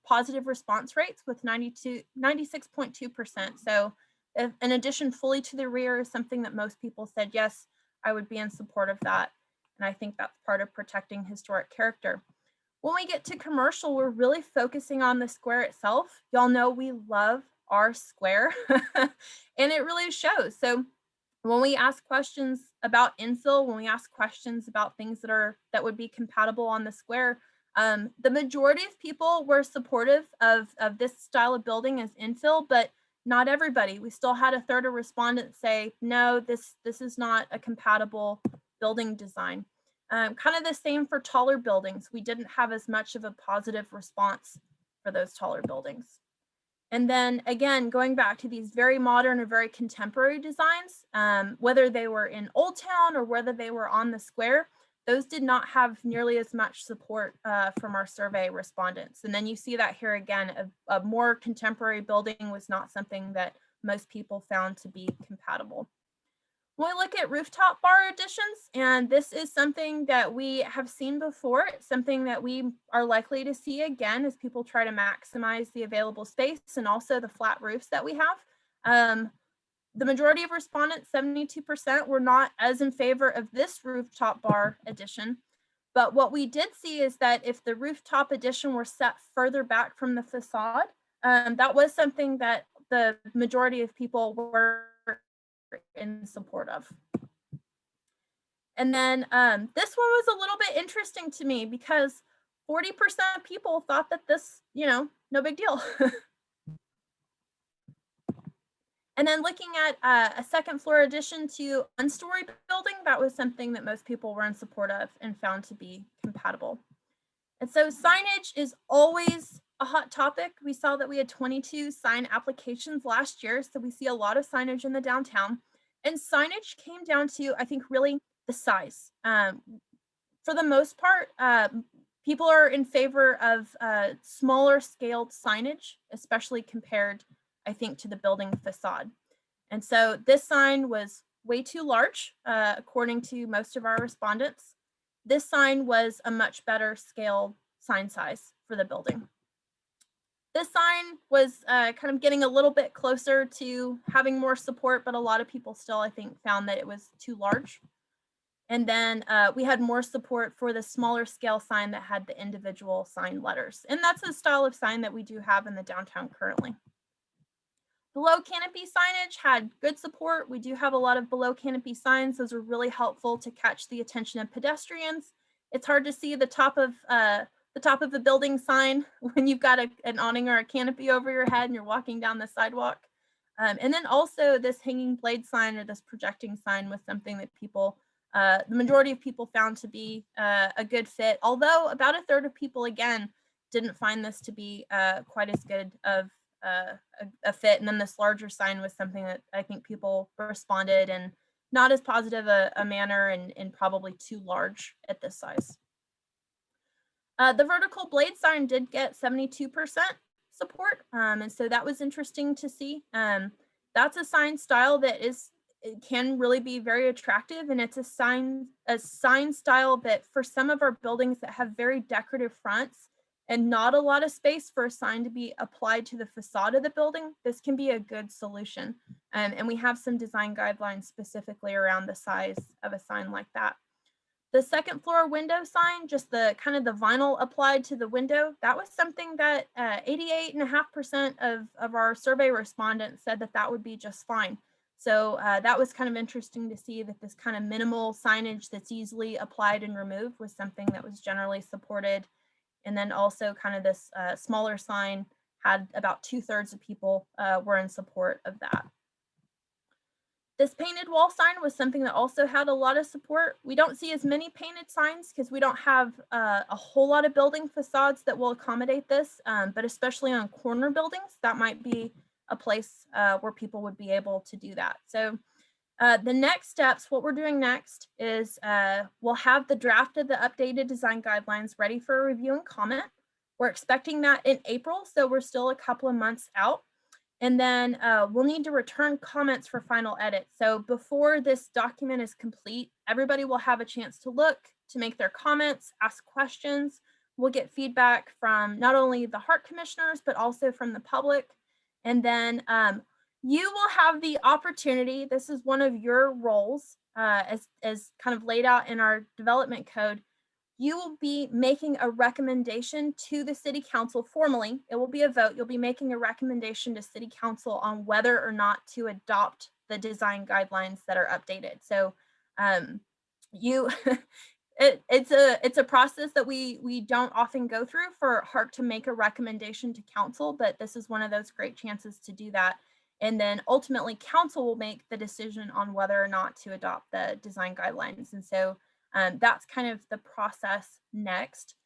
positive response rates with 96.2%. So if an addition fully to the rear is something that most people said, yes, I would be in support of that. And I think that's part of protecting historic character. When we get to commercial, we're really focusing on the square itself. Y'all know we love our square and it really shows. So when we ask questions about infill, when we ask questions about things that would be compatible on the square, the majority of people were supportive of this style of building as infill, but not everybody. We still had a third of respondents say, no, this is not a compatible building design. Kind of the same for taller buildings. We didn't have as much of a positive response for those taller buildings. And then again, going back to these very modern or very contemporary designs, whether they were in Old Town or whether they were on the square, those did not have nearly as much support from our survey respondents. And then you see that here again, a more contemporary building was not something that most people found to be compatible. When we look at rooftop bar additions, and this is something that we have seen before, it's something that we are likely to see again as people try to maximize the available space and also the flat roofs that we have. The majority of respondents, 72%, were not as in favor of this rooftop bar addition. But what we did see is that if the rooftop addition were set further back from the facade, that was something that the majority of people were in support of. And then this one was a little bit interesting to me because 40% of people thought that this, no big deal. And then looking at a second floor addition to one-story building, that was something that most people were in support of and found to be compatible. And so signage is always a hot topic. We saw that we had 22 sign applications last year, so we see a lot of signage in the downtown. And signage came down to, I think, really the size. For the most part, people are in favor of smaller scaled signage, especially compared, I think, to the building facade. And so this sign was way too large, according to most of our respondents. this sign was a much better scale sign size for the building. This sign was kind of getting a little bit closer to having more support, but a lot of people still, I think, found that it was too large. And then we had more support for the smaller scale sign that had the individual sign letters. And that's a style of sign that we do have in the downtown currently. Below canopy signage had good support. We do have a lot of below canopy signs. Those are really helpful to catch the attention of pedestrians. It's hard to see the top of the building sign when you've got an awning or a canopy over your head and you're walking down the sidewalk. And then also this hanging blade sign or this projecting sign was something that people, the majority of people found to be a good fit, although about a third of people, again, didn't find this to be quite as good of a fit. And then this larger sign was something that I think people responded in not as positive a manner and probably too large at this size. The vertical blade sign did get 72% support. And so that was interesting to see. That's a sign style that it can really be very attractive. And it's a sign style that for some of our buildings that have very decorative fronts and not a lot of space for a sign to be applied to the facade of the building, this can be a good solution. And we have some design guidelines specifically around the size of a sign like that. The second floor window sign, just the kind of the vinyl applied to the window, that was something that 88.5% of our survey respondents said that that would be just fine. So that was kind of interesting to see that this kind of minimal signage that's easily applied and removed was something that was generally supported. And then also kind of this smaller sign had about 2/3 of people were in support of that. This painted wall sign was something that also had a lot of support. We don't see as many painted signs because we don't have a whole lot of building facades that will accommodate this, but especially on corner buildings, that might be a place where people would be able to do that. So the next steps, what we're doing next is we'll have the draft of the updated design guidelines ready for review and comment. We're expecting that in April, so we're still a couple of months out. And then we'll need to return comments for final edit. So before this document is complete, everybody will have a chance to look, to make their comments, ask questions. We'll get feedback from not only the Harc commissioners, but also from the public. And then you will have the opportunity, this is one of your roles as kind of laid out in our development code, you will be making a recommendation to the city council formally. It will be a vote. You'll be making a recommendation to city council on whether or not to adopt the design guidelines that are updated. So it's a process that we don't often go through for Harc to make a recommendation to council, but this is one of those great chances to do that. And then ultimately council will make the decision on whether or not to adopt the design guidelines. And so that's kind of the process next.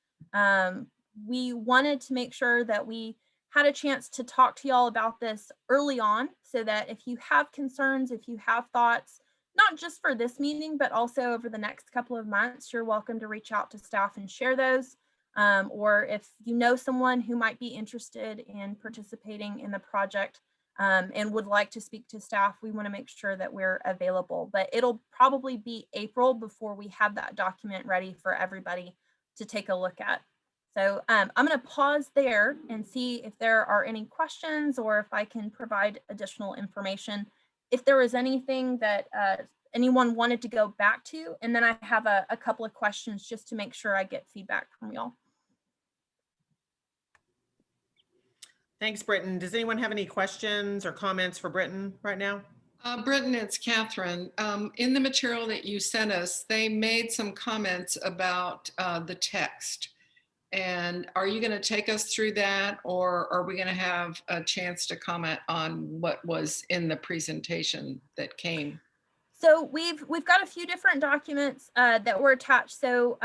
We wanted to make sure that we had a chance to talk to y'all about this early on so that if you have concerns, if you have thoughts, not just for this meeting, but also over the next couple of months, you're welcome to reach out to staff and share those. Or if you know someone who might be interested in participating in the project, and would like to speak to staff, we want to make sure that we're available. But it'll probably be April before we have that document ready for everybody to take a look at. So I'm going to pause there and see if there are any questions or if I can provide additional information. If there was anything that anyone wanted to go back to, and then I have a couple of questions just to make sure I get feedback from y'all.
Thanks, Britton. Does anyone have any questions or comments for Britton right now?
Britton, it's Catherine. In the material that you sent us, they made some comments about the text. And are you going to take us through that, or are we going to have a chance to comment on what was in the presentation that came?
So we've got a few different documents that were attached. So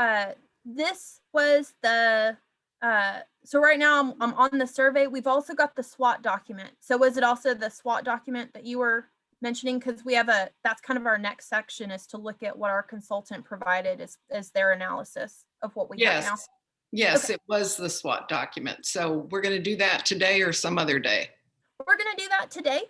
this was the so right now I'm on the survey. We've also got the SWOT document. So was it also the SWOT document that you were mentioning? Because we have that's kind of our next section, is to look at what our consultant provided as their analysis of what we have now.
Yes,
Okay.
It was the SWOT document. So we're going to do that today or some other day.
We're going to do that that today.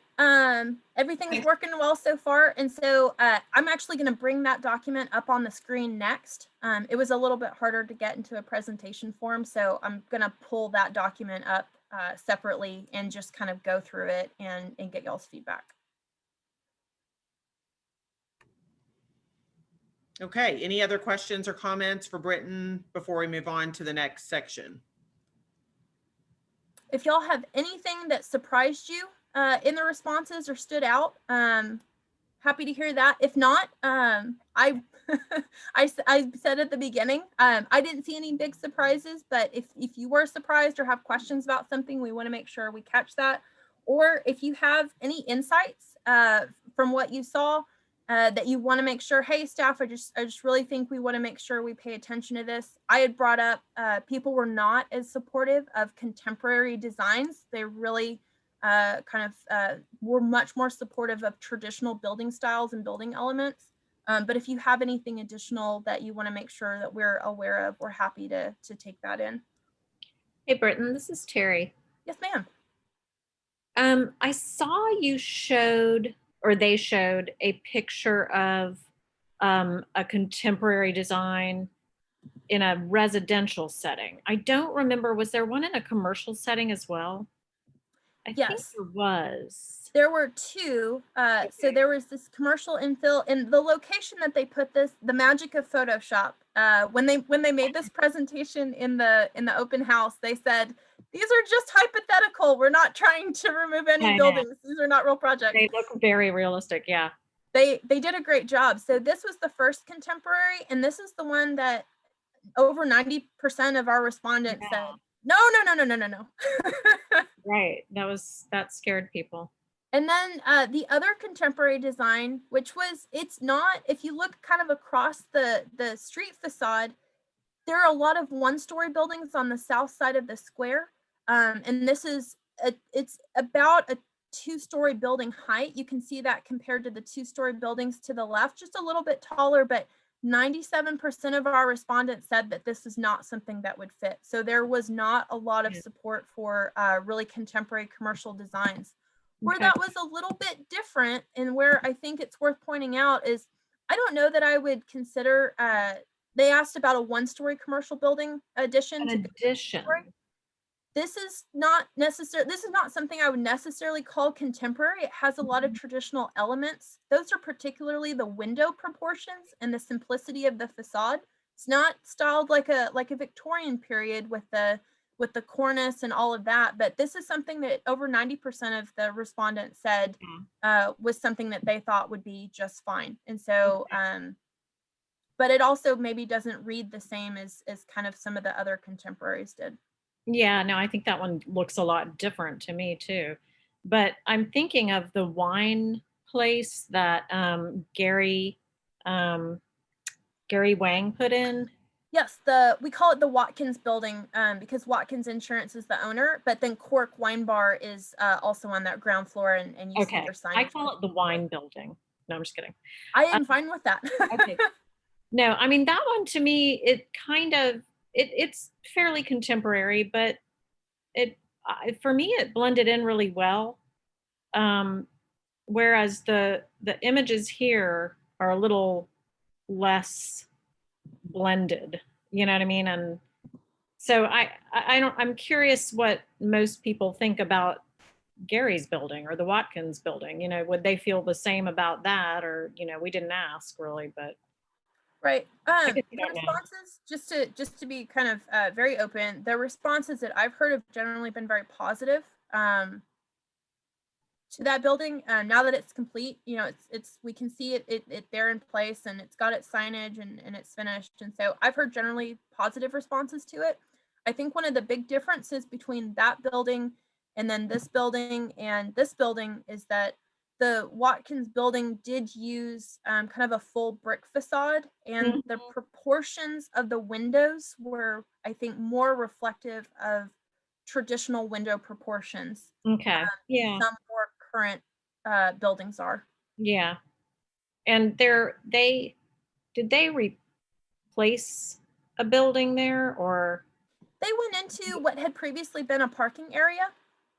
Everything's
Thanks.
working well so far. And so I'm actually going to bring that document up on the screen next. It was a little bit harder to get into a presentation form, so I'm going to pull that document up separately and just kind of go through it and get y'all's feedback.
Okay, any other questions or comments for Britton before we move on to the next section?
If y'all have anything that surprised you in the responses or stood out, happy to hear that. If not, I said at the beginning, I didn't see any big surprises, but if you were surprised or have questions about something, we want to make sure we catch that. Or if you have any insights from what you saw that you want to make sure, hey, staff, I just really think we want to make sure we pay attention to this. I had brought up people were not as supportive of contemporary designs. They really were much more supportive of traditional building styles and building elements. But if you have anything additional that you want to make sure that we're aware of, we're happy to take that in.
Hey, Britton, this is Terry.
Yes, ma'am.
I saw you showed, or they showed, a picture of a contemporary design in a residential setting. I don't remember, was there one in a commercial setting as well? I think
Yes.
there was.
There were two. So there was this commercial infill, and the location that they put this, the magic of Photoshop. When they made this presentation in the open house, they said, these are just hypothetical. We're not trying to remove any
I know.
buildings. These are not real projects.
They look very realistic, yeah.
They did a great job. So this was the first contemporary, and this is the one that over 90% of our respondents said, no.
Right, that scared people.
And then the other contemporary design, which was, it's not, if you look kind of across the street facade, there are a lot of one-story buildings on the south side of the square. And this is, it's about a two-story building height. You can see that compared to the two-story buildings to the left, just a little bit taller, but 97% of our respondents said that this is not something that would fit. So there was not a lot of support for really contemporary commercial designs. Where that was a little bit different, and where I think it's worth pointing out is, I don't know that I would consider, they asked about a one-story commercial building addition.
An addition.
This is not something I would necessarily call contemporary. It has a lot of traditional elements. Those are particularly the window proportions and the simplicity of the facade. It's not styled like a Victorian period with the cornice and all of that, but this is something that over 90% of the respondents said was something that they thought would be just fine. And so, but it also maybe doesn't read the same as kind of some of the other contemporaries did.
Yeah, no, I think that one looks a lot different to me too. But I'm thinking of the wine place that Gary Wang put in.
Yes, we call it the Watkins building because Watkins Insurance is the owner, but then Cork Wine Bar is also on that ground floor, and you see their sign.
I call it the wine building. No, I'm just kidding.
I am fine with that.
Okay. No, I mean, that one to me, it kind of, it's fairly contemporary, but for me, it blended in really well. Whereas the images here are a little less blended, you know what I mean? And so I'm curious what most people think about Gary's building or the Watkins building. You know, would they feel the same about that? Or, you know, we didn't ask really, but
right.
guess
The
you don't know.
responses, just to be kind of very open, the responses that I've heard have generally been very positive to that building. Now that it's complete, you know, it's we can see it there in place, and it's got its signage and it's finished. And so I've heard generally positive responses to it. I think one of the big differences between that building and then this building and this building is that the Watkins building did use kind of a full brick facade, and the proportions of the windows were, I think, more reflective of traditional window proportions.
Okay. Yeah.
Some more current buildings are.
Yeah. And did they replace a building there, or?
They went into what had previously been a parking area.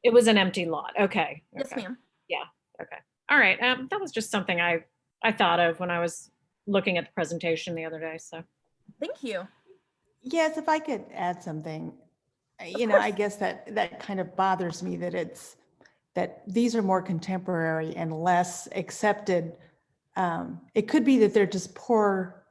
It was an empty lot. Okay.
Yes, ma'am.
Okay. All right. That was just something I thought of when I was looking at the presentation the other day. So
Thank you.
Yes, if I could add something, I
course.
guess that kind of bothers me that these are more contemporary and less accepted. It could be that they're just poor,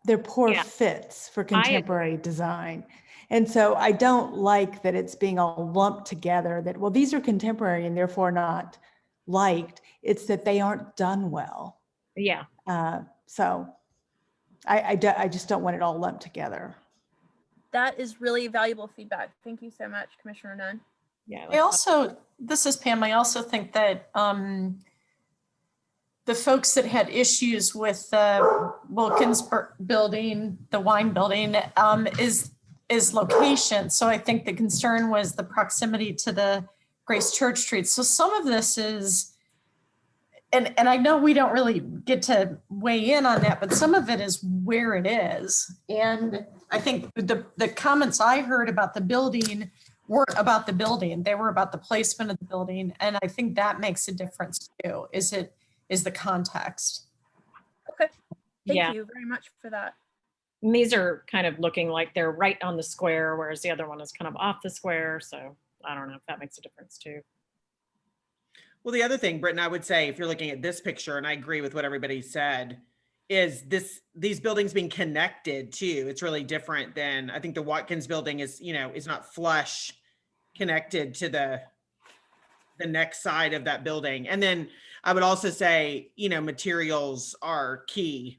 they're poor
Yeah.
fits for contemporary design. And so I don't like that it's being all lumped together that, well, these are contemporary and therefore not liked. It's that they aren't done well.
yeah.
So I just don't want it all lumped together.
That is really valuable feedback. Thank you so much, Commissioner Nunn.
Yeah.
I also, this is Pam, I also think that the folks that had issues with the Wilkins building, the wine building, is location. So I think the concern was the proximity to the Grace Church Street. So some of this is, and I know we don't really get to weigh in on that, but some of it is where it is. And I think the comments I heard about the building weren't about the building. They were about the placement of the building. And I think that makes a difference too, is the context.
Okay. Thank
Yeah.
you very much for that.
And these are kind of looking like they're right on the square, whereas the other one is kind of off the square. So I don't know if that makes a difference too.
Well, the other thing, Britton, I would say, if you're looking at this picture, and I agree with what everybody said, is these buildings being connected too. It's really different than, I think the Watkins building is, is not flush connected to the next side of that building. And then I would also say, materials are key.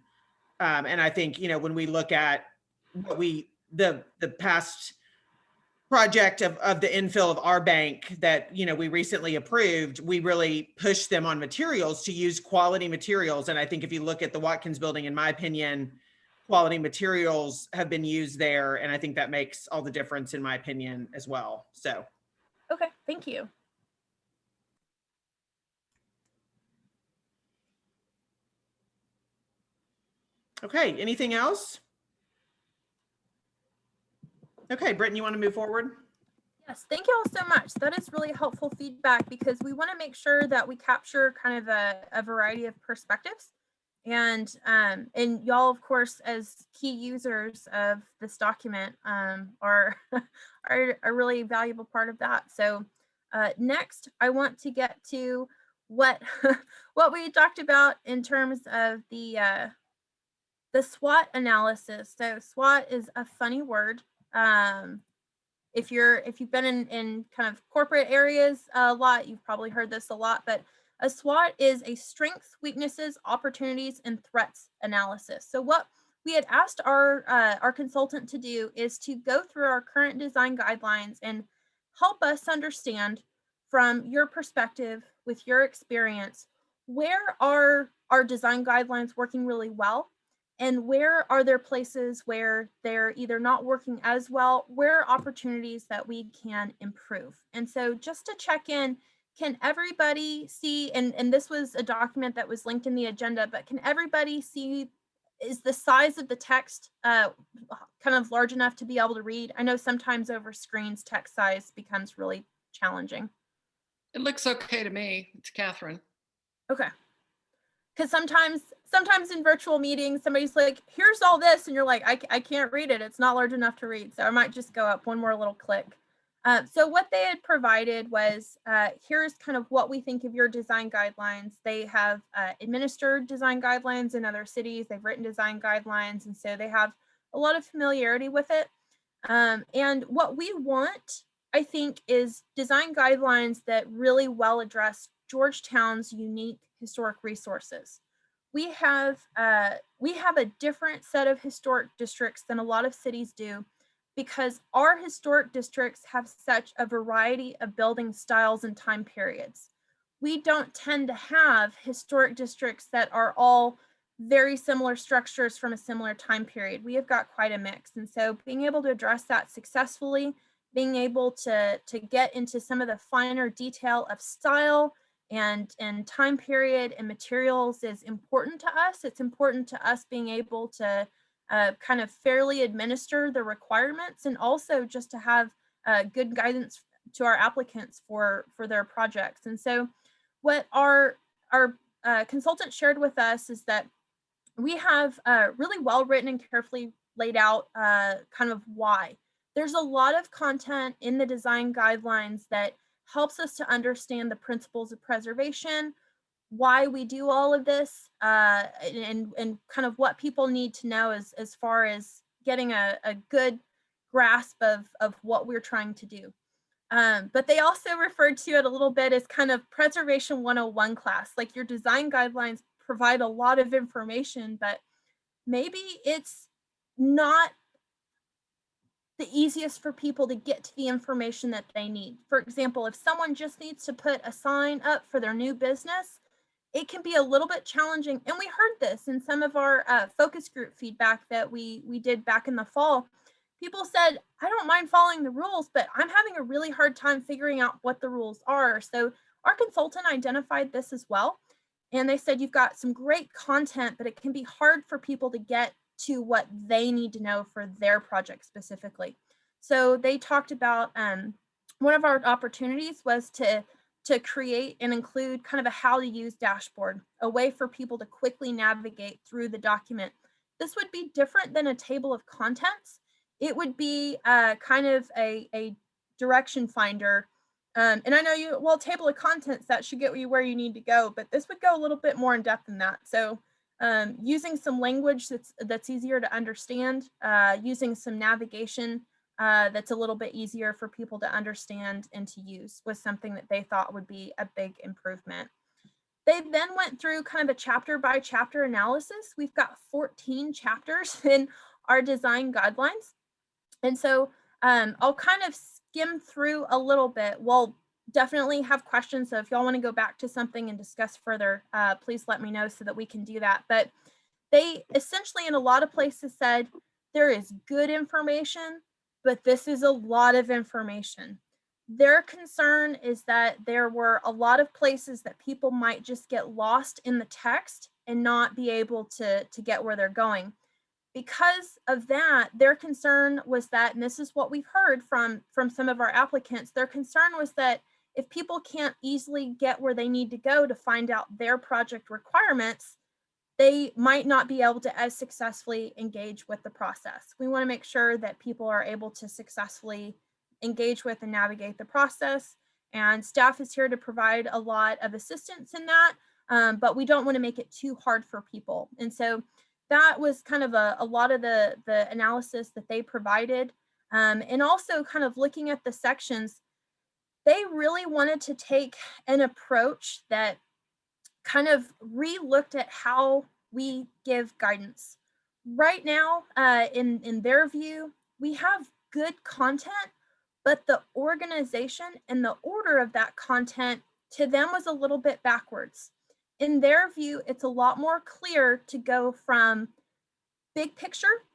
And I think, when we look at what the past project of the infill of our bank that, we recently approved, we really pushed them on materials to use quality materials. And I think if you look at the Watkins building, in my opinion, quality materials have been used there. And I think that makes all the difference in my opinion as well. So.
Okay, thank you.
Okay, anything else? Okay, Britton, you want to move forward?
Yes, thank you all so much. That is really helpful feedback because we want to make sure that we capture kind of a variety of perspectives. And y'all, of course, as key users of this document, are a really valuable part of that. So next, I want to get to what what we talked about in terms of the SWOT analysis. So SWOT is a funny word. If you've been in kind of corporate areas a lot, you've probably heard this a lot, but a SWOT is a strengths, weaknesses, opportunities, and threats analysis. So what we had asked our consultant to do is to go through our current design guidelines and help us understand from your perspective, with your experience, where are our design guidelines working really well? And where are there places where they're either not working as well? Where are opportunities that we can improve? And so just to check in, can everybody see, and this was a document that was linked in the agenda, but can everybody see, is the size of the text kind of large enough to be able to read? I know sometimes over screens, text size becomes really challenging.
It looks okay to me. It's Catherine.
Okay. Because sometimes in virtual meetings, somebody's like, here's all this. And you're like, I can't read it. It's not large enough to read. So I might just go up one more little click. So what they had provided was, here's kind of what we think of your design guidelines. They have administered design guidelines in other cities. They've written design guidelines. And so they have a lot of familiarity with it. And what we want, I think, is design guidelines that really well address Georgetown's unique historic resources. We have a different set of historic districts than a lot of cities do because our historic districts have such a variety of building styles and time periods. We don't tend to have historic districts that are all very similar structures from a similar time period. We have got quite a mix. And so being able to address that successfully, being able to get into some of the finer detail of style and time period and materials is important to us. It's important to us being able to kind of fairly administer the requirements and also just to have good guidance our applicants for their projects. And so what our consultant shared with us is that we have really well written and carefully laid out kind of why. There's a lot of content in the design guidelines that helps us to understand the principles of preservation, why we do all of this, and kind of what people need to know as far as getting a good grasp of what we're trying to do. But they also referred to it a little bit as kind of preservation 101 class, like your design guidelines provide a lot of information, but maybe it's not the easiest for people to get to the information that they need. For example, if someone just needs to put a sign up for their new business, it can be a little bit challenging. And we heard this in some of our focus group feedback that we did back in the fall. People said, I don't mind following the rules, but I'm having a really hard time figuring out what the rules are. So our consultant identified this as well. And they said, you've got some great content, but it can be hard for people to get to what they need to know for their project specifically. So they talked about one of our opportunities was to create and include kind of a how to use dashboard, a way for people to quickly navigate through the document. This would be different than a table of contents. It would be kind of a direction finder. And I know table of contents, that should get you where you need to go, but this would go a little bit more in depth than that. So using some language that's easier to understand, using some navigation that's a little bit easier for people to understand and to use was something that they thought would be a big improvement. They then went through kind of a chapter by chapter analysis. We've got 14 chapters in our design guidelines. And so I'll kind of skim through a little bit. We'll definitely have questions. So if y'all want to go back to something and discuss further, please let me know so that we can do that. But they essentially in a lot of places said there is good information, but this is a lot of information. Their concern is that there were a lot of places that people might just get lost in the text and not be able to get where they're going. Because of that, their concern was that, and this is what we've heard from some of our applicants, their concern was that if people can't easily get where they need to go to find out their project requirements, they might not be able to as successfully engage with the process. We want to make sure that people are able to successfully engage with and navigate the process. And staff is here to provide a lot of assistance in that, but we don't want to make it too hard for people. And so that was kind of a lot of the analysis that they provided. And also kind of looking at the sections, they really wanted to take an approach that kind of re-looked at how we give guidance. Right now, in their view, we have good content, but the organization and the order of that content to them was a little bit backwards. In their view, it's a lot more clear to go from big picture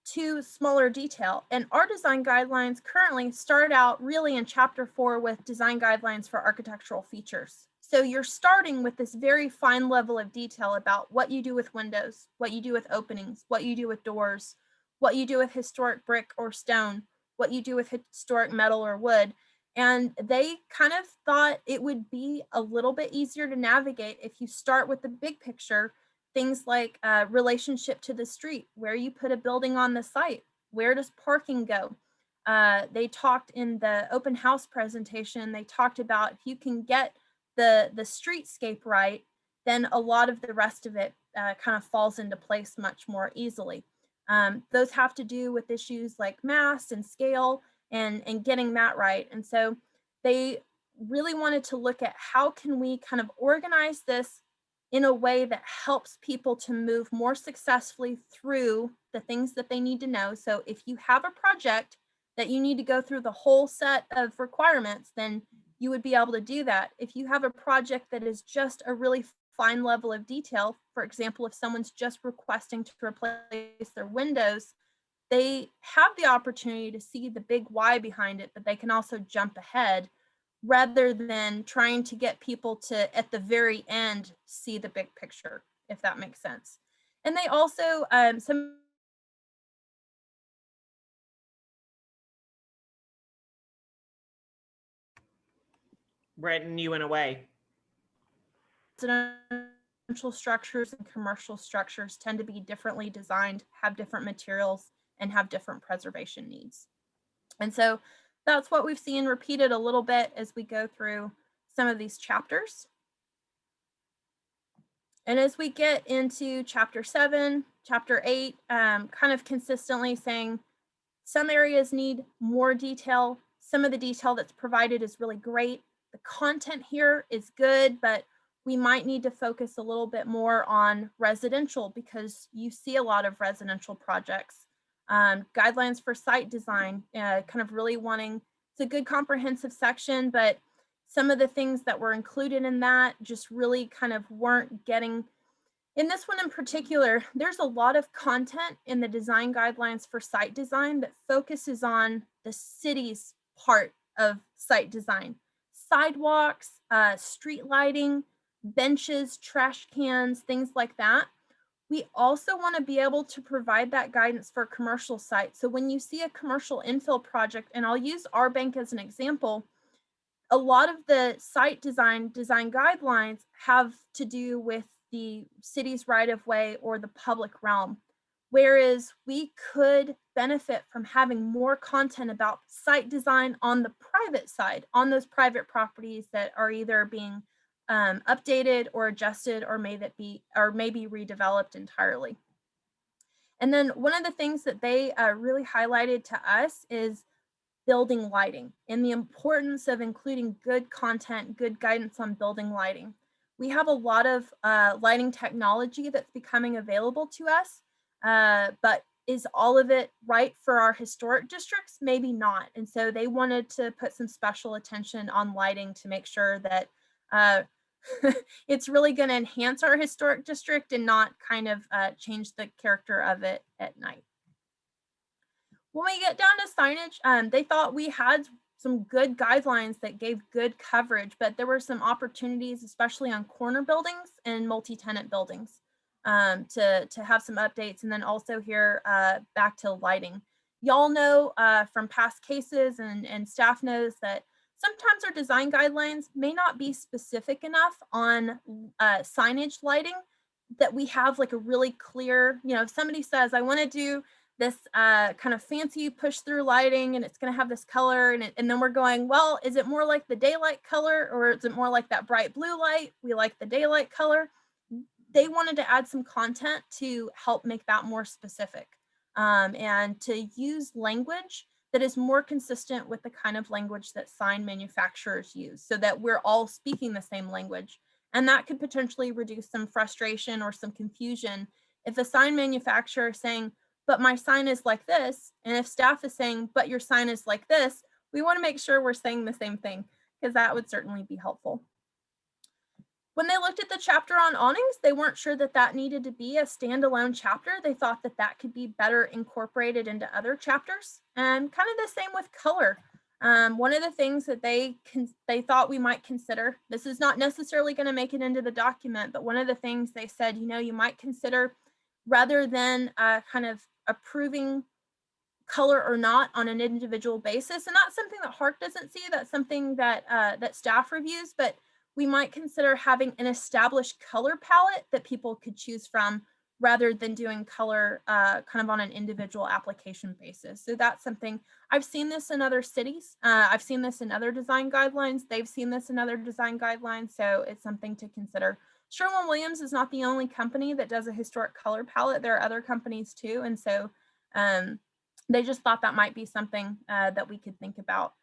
to smaller detail. And our design guidelines currently start out really in chapter 4 with design guidelines for architectural features. So you're starting with this very fine level of detail about what you do with windows, what you do with openings, what you do with doors, what you do with historic brick or stone, what you do with historic metal or wood. And they kind of thought it would be a little bit easier to navigate if you start with the big picture, things like relationship to the street, where you put a building on the site, where does parking go? They talked in the open house presentation, they talked about if you can get the streetscape right, then a lot of the rest of it kind of falls into place much more easily. Those have to do with issues like mass and scale and getting that right. And so they really wanted to look at how can we kind of organize this in a way that helps people to move more successfully through the things that they need to know. So if you have a project that you need to go through the whole set of requirements, then you would be able to do that. If you have a project that is just a really fine level of detail, for example, if someone's just requesting to replace their windows, they have the opportunity to see the big why behind it, but they can also jump ahead rather than trying to get people to, at the very end, see the big picture, if that makes sense. And they also, some
Bretton, you went away.
Residential structures and commercial structures tend to be differently designed, have different materials, and have different preservation needs. And so that's what we've seen repeated a little bit as we go through some of these chapters. And as we get into chapter 7, chapter 8, kind of consistently saying some areas need more detail. Some of the detail that's provided is really great. The content here is good, but we might need to focus a little bit more on residential because you see a lot of residential projects. Guidelines for site design, kind of really wanting, it's a good comprehensive section, but some of the things that were included in that just really kind of weren't getting, in this one in particular, there's a lot of content in the design guidelines for site design that focuses on the city's part of site design. Sidewalks, street lighting, benches, trash cans, things like that. We also want to be able to provide that guidance for commercial sites. So when you see a commercial infill project, and I'll use our bank as an example, a lot of the site design guidelines have to do with the city's right of way or the public realm. Whereas we could benefit from having more content about site design on the private side, on those private properties that are either being updated or adjusted or may be redeveloped entirely. And then one of the things that they really highlighted to us is building lighting and the importance of including good content, good guidance on building lighting. We have a lot of lighting technology that's becoming available to us, but is all of it right for our historic districts? Maybe not. And so they wanted to put some special attention on lighting to make sure that it's really going to enhance our historic district and not kind of change the character of it at night. When we get down to signage, they thought we had some good guidelines that gave good coverage, but there were some opportunities, especially on corner buildings and multi-tenant buildings, to have some updates. And then also here, back to lighting. Y'all know from past cases and staff knows that sometimes our design guidelines may not be specific enough on signage lighting that we have like a really clear, if somebody says, I want to do this kind of fancy push through lighting and it's going to have this color and then we're going, well, is it more like the daylight color or is it more like that bright blue light? We like the daylight color. They wanted to add some content to help make that more specific and to use language that is more consistent with the kind of language that sign manufacturers use so that we're all speaking the same language. And that could potentially reduce some frustration or some confusion if a sign manufacturer is saying, but my sign is like this. And if staff is saying, but your sign is like this, we want to make sure we're saying the same thing because that would certainly be helpful. When they looked at the chapter on awnings, they weren't sure that that needed to be a standalone chapter. They thought that that could be better incorporated into other chapters. And kind of the same with color. One of the things that they thought we might consider, this is not necessarily going to make it into the document, but one of the things they said, you might consider rather than kind of approving color or not on an individual basis. And that's something that Harc doesn't see. That's something that that staff reviews, but we might consider having an established color palette that people could choose from rather than doing color kind of on an individual application basis. So that's something, I've seen this in other cities. I've seen this in other design guidelines. They've seen this in other design guidelines. So it's something to consider. Sherwin-Williams is not the only company that does a historic color palette. There are other companies too. And so they just thought that might be something that we could think about.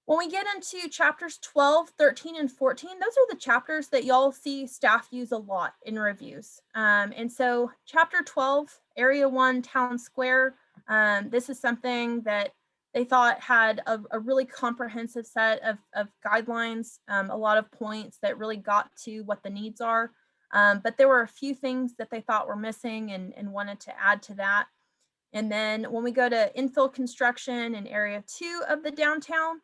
When we get into chapters 12, 13, and 14, those are the chapters that y'all see staff use a lot in reviews. And so chapter 12, Area 1, Town Square, this is something that they thought had a really comprehensive set of guidelines, a lot of points that really got to what the needs are. But there were a few things that they thought were missing and wanted to add to that. And then when we go to infill construction in Area 2 of the downtown,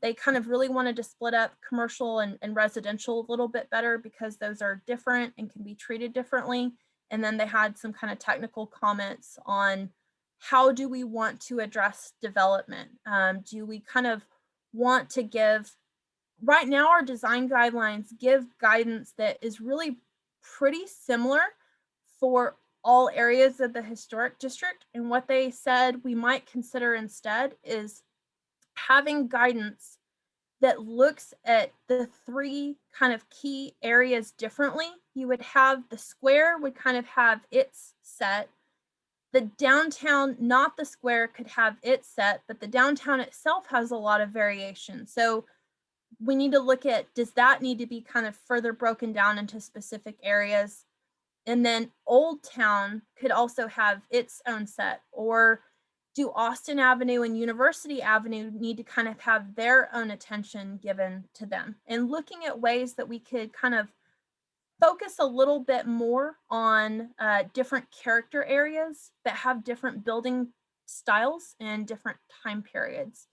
they kind of really wanted to split up commercial and residential a little bit better because those are different and can be treated differently. And then they had some kind of technical comments on how do we want to address development? Do we kind of want to give right now our design guidelines give guidance that is really pretty similar for all areas of the historic district. And what they said we might consider instead is having guidance that looks at the three kind of key areas differently. You would have the square would kind of have its set. The downtown, not the square, could have its set, but the downtown itself has a lot of variation. So we need to look at, does that need to be kind of further broken down into specific areas? And then Old Town could also have its own set, or do Austin Avenue and University Avenue need to kind of have their own attention given to them? And looking at ways that we could kind of focus a little bit more on different character areas that have different building styles and different time periods.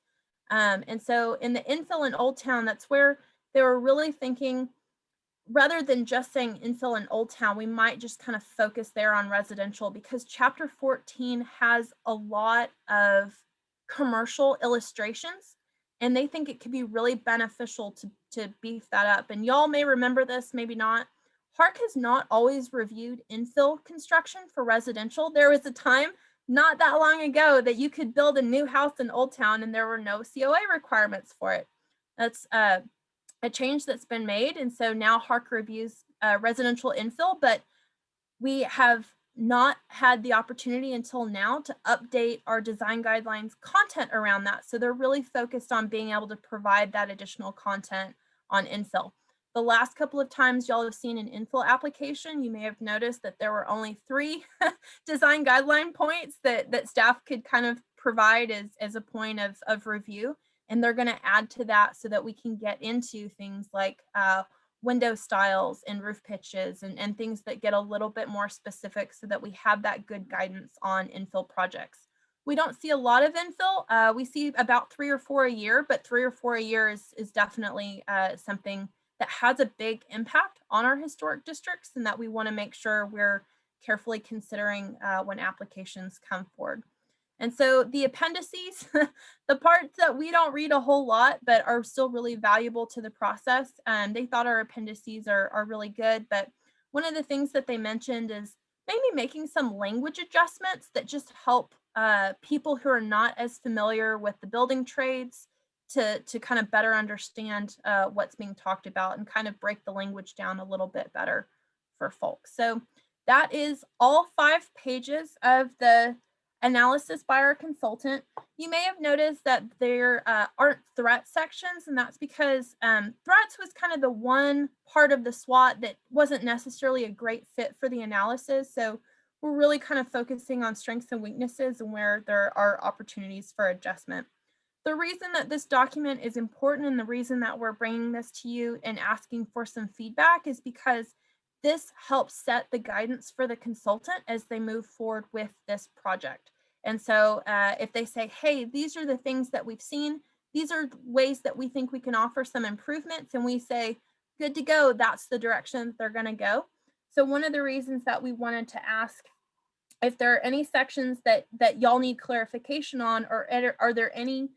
And so in the infill in Old Town, that's where they were really thinking, rather than just saying infill in Old Town, we might just kind of focus there on residential, because chapter 14 has a lot of commercial illustrations, and they think it could be really beneficial to beef that up. And y'all may remember this, maybe not. Harc has not always reviewed infill construction for residential. There was a time not that long ago that you could build a new house in Old Town and there were no COA requirements for it. That's a change that's been made. And so now Harc reviews residential infill, but we have not had the opportunity until now to update our design guidelines content around that. So they're really focused on being able to provide that additional content on infill. The last couple of times y'all have seen an infill application, you may have noticed that there were only 3 design guideline points that staff could kind of provide as a point of review. And they're going to add to that so that we can get into things like window styles and roof pitches and things that get a little bit more specific so that we have that good guidance on infill projects. We don't see a lot of infill. We see about 3 or 4 a year, but 3 or 4 a year is definitely something that has a big impact on our historic districts, and that we want to make sure we're carefully considering when applications come forward. And so the appendices, the parts that we don't read a whole lot, but are still really valuable to the process. They thought our appendices are really good. But one of the things that they mentioned is maybe making some language adjustments that just help people who are not as familiar with the building trades to kind of better understand what's being talked about and kind of break the language down a little bit better for folks. So that is all 5 pages of the analysis by our consultant. You may have noticed that there aren't threat sections, and that's because threats was kind of the one part of the SWOT that wasn't necessarily a great fit for the analysis. So we're really kind of focusing on strengths and weaknesses and where there are opportunities for adjustment. The reason that this document is important and the reason that we're bringing this to you and asking for some feedback is because this helps set the guidance for the consultant as they move forward with this project. And so if they say, hey, these are the things that we've seen, these are ways that we think we can offer some improvements, and we say, good to go, that's the direction they're going to go. So one of the reasons that we wanted to ask if there are any sections that y'all need clarification on, or are there any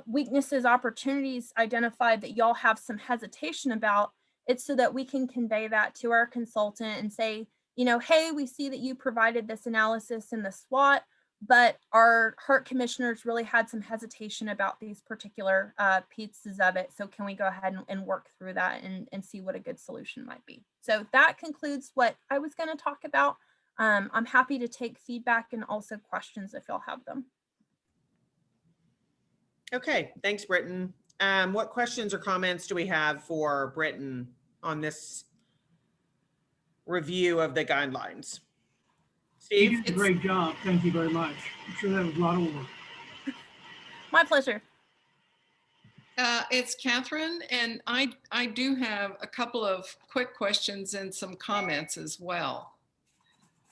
weaknesses, opportunities identified that y'all have some hesitation about, it's so that we can convey that to our consultant and say, you know, hey, we see that you provided this analysis in the SWOT, but our Harc commissioners really had some hesitation about these particular pieces of it. So can we go ahead and work through that and see what a good solution might be? So that concludes what I was going to talk about. I'm happy to take feedback and also questions if y'all have them.
Okay, thanks, Britton. What questions or comments do we have for Britton on this review of the guidelines? Steve?
You did a great job. Thank you very much. I'm sure that was a lot of work.
My pleasure.
It's Catherine, and I do have a couple of quick questions and some comments as well.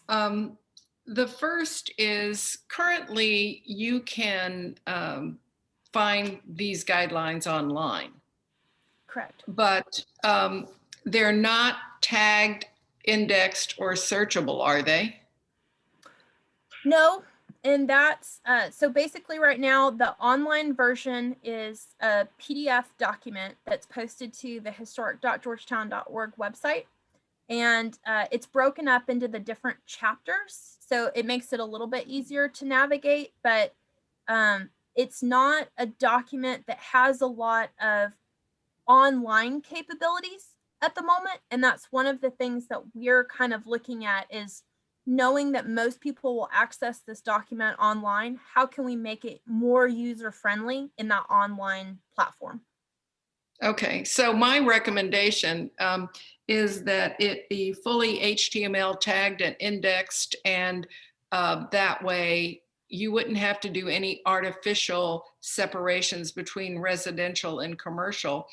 The first is, currently you can find these guidelines online.
Correct.
But they're not tagged, indexed, or searchable, are they?
No, And that's, so basically right now, the online version is a PDF document that's posted to the historic.georgetown.org website. And it's broken up into the different chapters. So it makes it a little bit easier to navigate, but it's not a document that has a lot of online capabilities at the moment. And that's one of the things that we're kind of looking at, is knowing that most people will access this document online. How can we make it more user friendly in that online platform?
Okay, so my recommendation is that it be fully HTML tagged and indexed, and that way you wouldn't have to do any artificial separations between residential and commercial,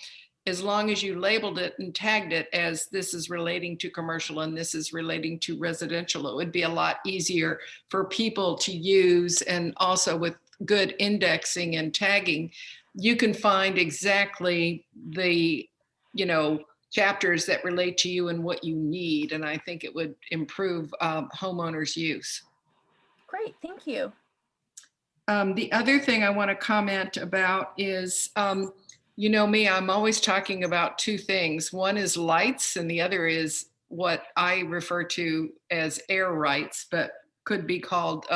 as long as you labeled it and tagged it as this is relating to commercial and this is relating to residential. It would be a lot easier for people to use, and also with good indexing and tagging, you can find exactly the, chapters that relate to you and what you need. And I think it would improve homeowners' use.
Great, thank you.
The other thing I want to comment about is, you know me, I'm always talking about two things. One is lights, and the other is what I refer to as air rights, but could be called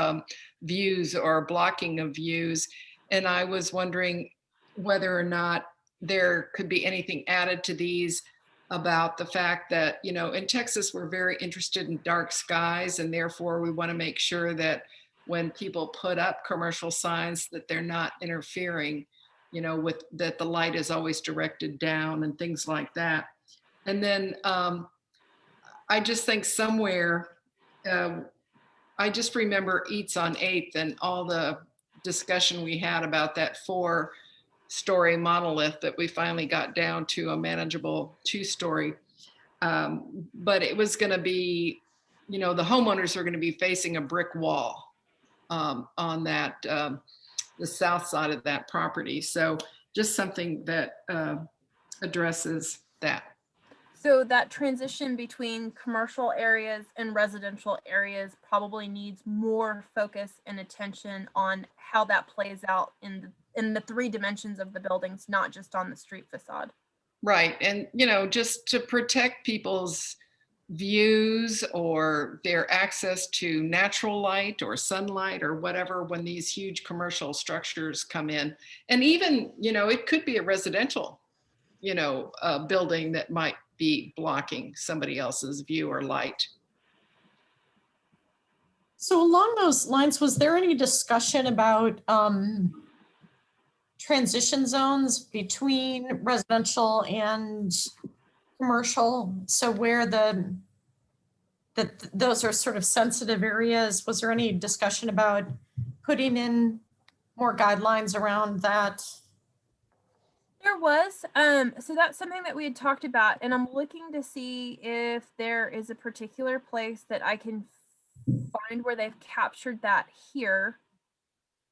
views or blocking of views. And I was wondering whether or not there could be anything added to these about the fact that, in Texas, we're very interested in dark skies, and therefore we want to make sure that when people put up commercial signs that they're not interfering, with that the light is always directed down and things like that. And then I just think somewhere, I just remember Eats on 8th and all the discussion we had about that 4-story monolith that we finally got down to a manageable 2-story. But it was going to be, the homeowners are going to be facing a brick wall on that, the south side of that property. So just something that addresses that.
So that transition between commercial areas and residential areas probably needs more focus and attention on how that plays out in the 3 dimensions of the buildings, not just on the street facade.
Right. And, just to protect people's views or their access to natural light or sunlight or whatever when these huge commercial structures come in. And even, it could be a residential, building that might be blocking somebody else's view or light.
So along those lines, was there any discussion about transition zones between residential and commercial? So where those are sort of sensitive areas, was there any discussion about putting in more guidelines around that?
There was, so that's something that we had talked about, and I'm looking to see if there is a particular place that I can find where they've captured that here.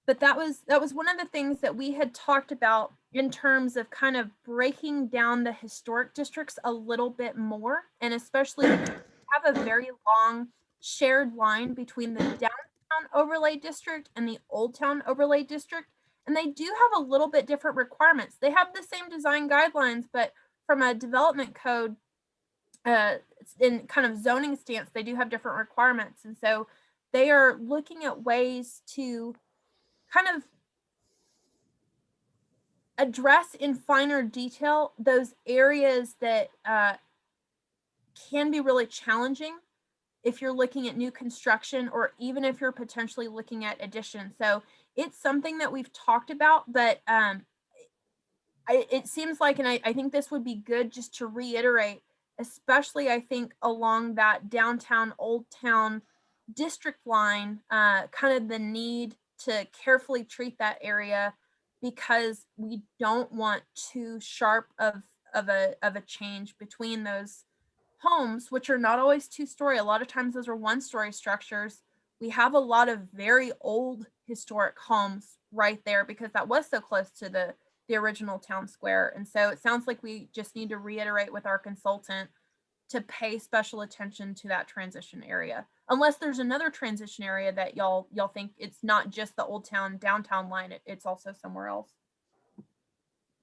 But that was one of the things that we had talked about in terms of kind of breaking down the historic districts a little bit more, and especially have a very long shared line between the downtown overlay district and the old town overlay district. And they do have a little bit different requirements. They have the same design guidelines, but from a development code in kind of zoning stance, they do have different requirements. And so they are looking at ways to kind of address in finer detail those areas that can be really challenging if you're looking at new construction, or even if you're potentially looking at addition. So it's something that we've talked about, but it seems like, and I think this would be good just to reiterate, especially I think along that downtown Old Town district line, kind of the need to carefully treat that area, because we don't want too sharp of a change between those homes, which are not always 2-story. A lot of times those are 1-story structures. We have a lot of very old historic homes right there because that was so close to the original town square. And so it sounds like we just need to reiterate with our consultant to pay special attention to that transition area, unless there's another transition area that y'all think it's not just the Old Town downtown line, it's also somewhere else.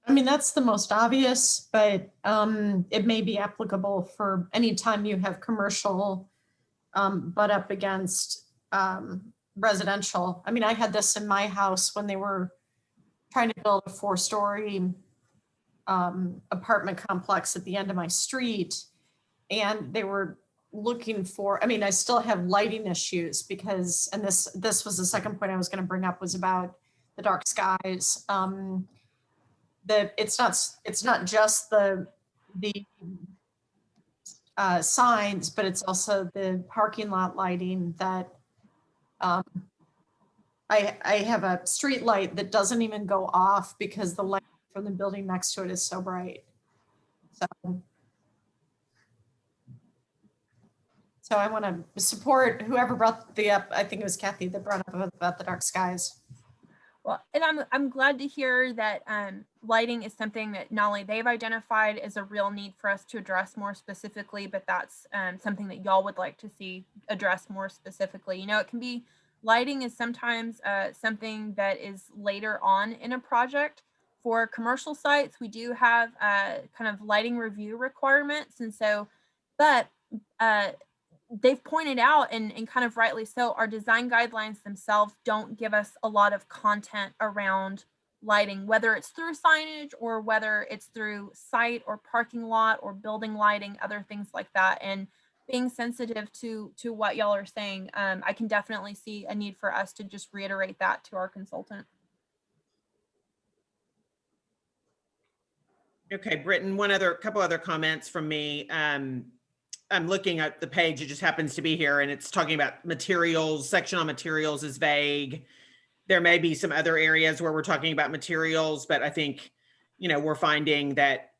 I mean, that's the most obvious, but it may be applicable for any time you have commercial butt up against residential. I mean, I had this in my house when they were trying to build a 4-story apartment complex at the end of my street. And they were looking for, I mean, I still have lighting issues because, and this was the second point I was going to bring up, was about the dark skies. It's not just the signs, but it's also the parking lot lighting that I have a street light that doesn't even go off because the light from the building next to it is so bright. So I want to support whoever brought up, I think it was Kathy that brought up about the dark skies.
Well, and I'm glad to hear that lighting is something that not only they've identified as a real need for us to address more specifically, but that's something that y'all would like to see addressed more specifically. You know, it can be, lighting is sometimes something that is later on in a project. For commercial sites, we do have kind of lighting review requirements. And so, but they've pointed out, and kind of rightly so, our design guidelines themselves don't give us a lot of content around lighting, whether it's through signage or whether it's through site or parking lot or building lighting, other things like that. And being sensitive to what y'all are saying, I can definitely see a need for us to just reiterate that to our consultant.
Okay, Britton, couple other comments from me. I'm looking at the page, it just happens to be here, and it's talking about materials. Section on materials is vague. There may be some other areas where we're talking about materials, but I think, we're finding that,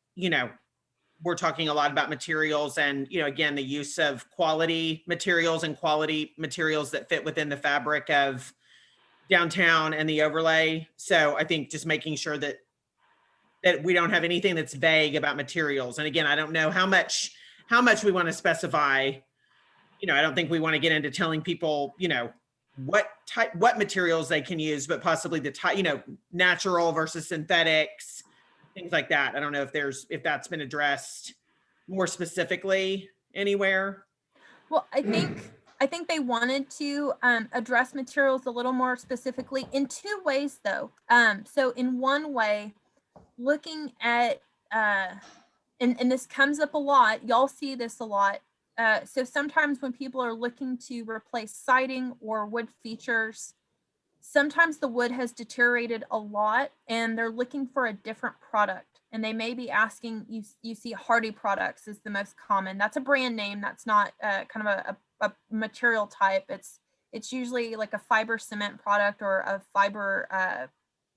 we're talking a lot about materials and, again, the use of quality materials and quality materials that fit within the fabric of downtown and the overlay. So I think just making sure that we don't have anything that's vague about materials. And again, I don't know how much we want to specify. I don't think we want to get into telling people, what materials they can use, but possibly the type, natural versus synthetics, things like that. I don't know if that's been addressed more specifically anywhere.
Well, I think they wanted to address materials a little more specifically in two ways, though. So in one way, looking at, and this comes up a lot, y'all see this a lot. So sometimes when people are looking to replace siding or wood features, sometimes the wood has deteriorated a lot and they're looking for a different product. And they may be asking, you see Hardy Products is the most common. That's a brand name. That's not kind of a material type. It's usually like a fiber cement product or a fiber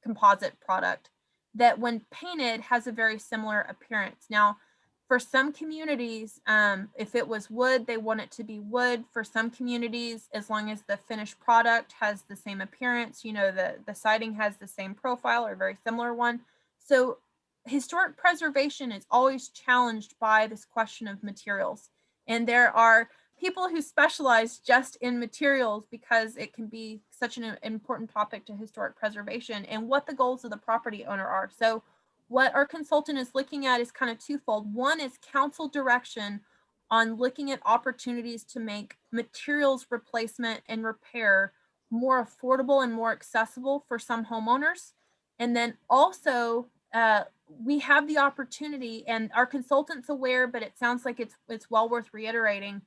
composite product that when painted has a very similar appearance. Now, for some communities, if it was wood, they want it to be wood. For some communities, as long as the finished product has the same appearance, the siding has the same profile or a very similar one. So historic preservation is always challenged by this question of materials. And there are people who specialize just in materials because it can be such an important topic to historic preservation and what the goals of the property owner are. So what our consultant is looking at is kind of twofold. One is council direction on looking at opportunities to make materials replacement and repair more affordable and more accessible for some homeowners. And then also we have the opportunity, and our consultant's aware, but it sounds like it's well worth reiterating,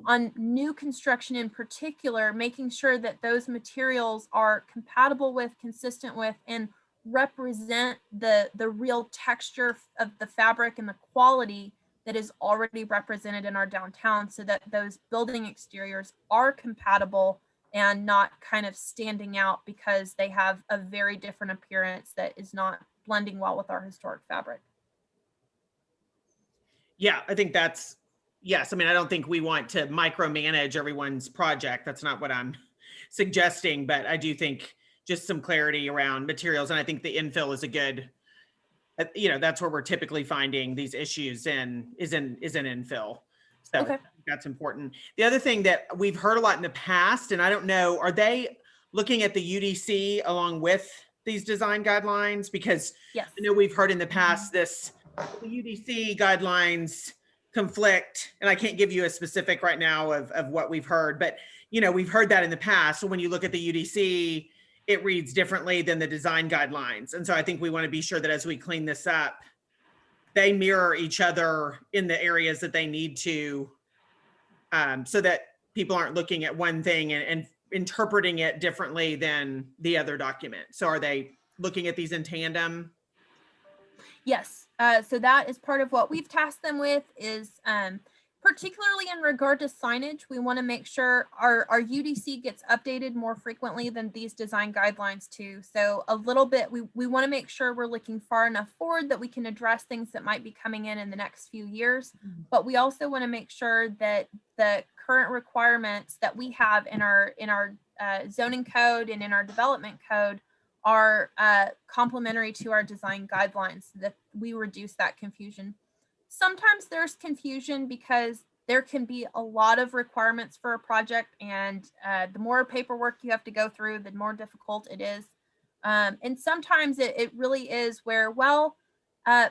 on new construction in particular, making sure that those materials are compatible with, consistent with, and represent the real texture of the fabric and the quality that is already represented in our downtown, so that those building exteriors are compatible and not kind of standing out because they have a very different appearance that is not blending well with our historic fabric.
Yeah, I think yes. I mean, I don't think we want to micromanage everyone's project. That's not what I'm suggesting, but I do think just some clarity around materials. And I think the infill is a good, that's where we're typically finding these issues is in infill. So
Okay.
I think that's important. The other thing that we've heard a lot in the past, and I don't know, are they looking at the UDC along with these design guidelines? Because
Yes.
I know we've heard in the past this, the UDC guidelines conflict, and I can't give you a specific right now of what we've heard, but we've heard that in the past. So when you look at the UDC, it reads differently than the design guidelines. And so I think we want to be sure that as we clean this up, they mirror each other in the areas that they need to, so that people aren't looking at one thing and interpreting it differently than the other document. So are they looking at these in tandem?
Yes. So that is part of what we've tasked them with is particularly in regard to signage, we want to make sure our UDC gets updated more frequently than these design guidelines too. So a little bit, we want to make sure we're looking far enough forward that we can address things that might be coming in the next few years. But we also want to make sure that the current requirements that we have in our zoning code and in our development code are complementary to our design guidelines, so that we reduce that confusion. Sometimes there's confusion because there can be a lot of requirements for a project, and the more paperwork you have to go through, the more difficult it is. And sometimes it really is where, well,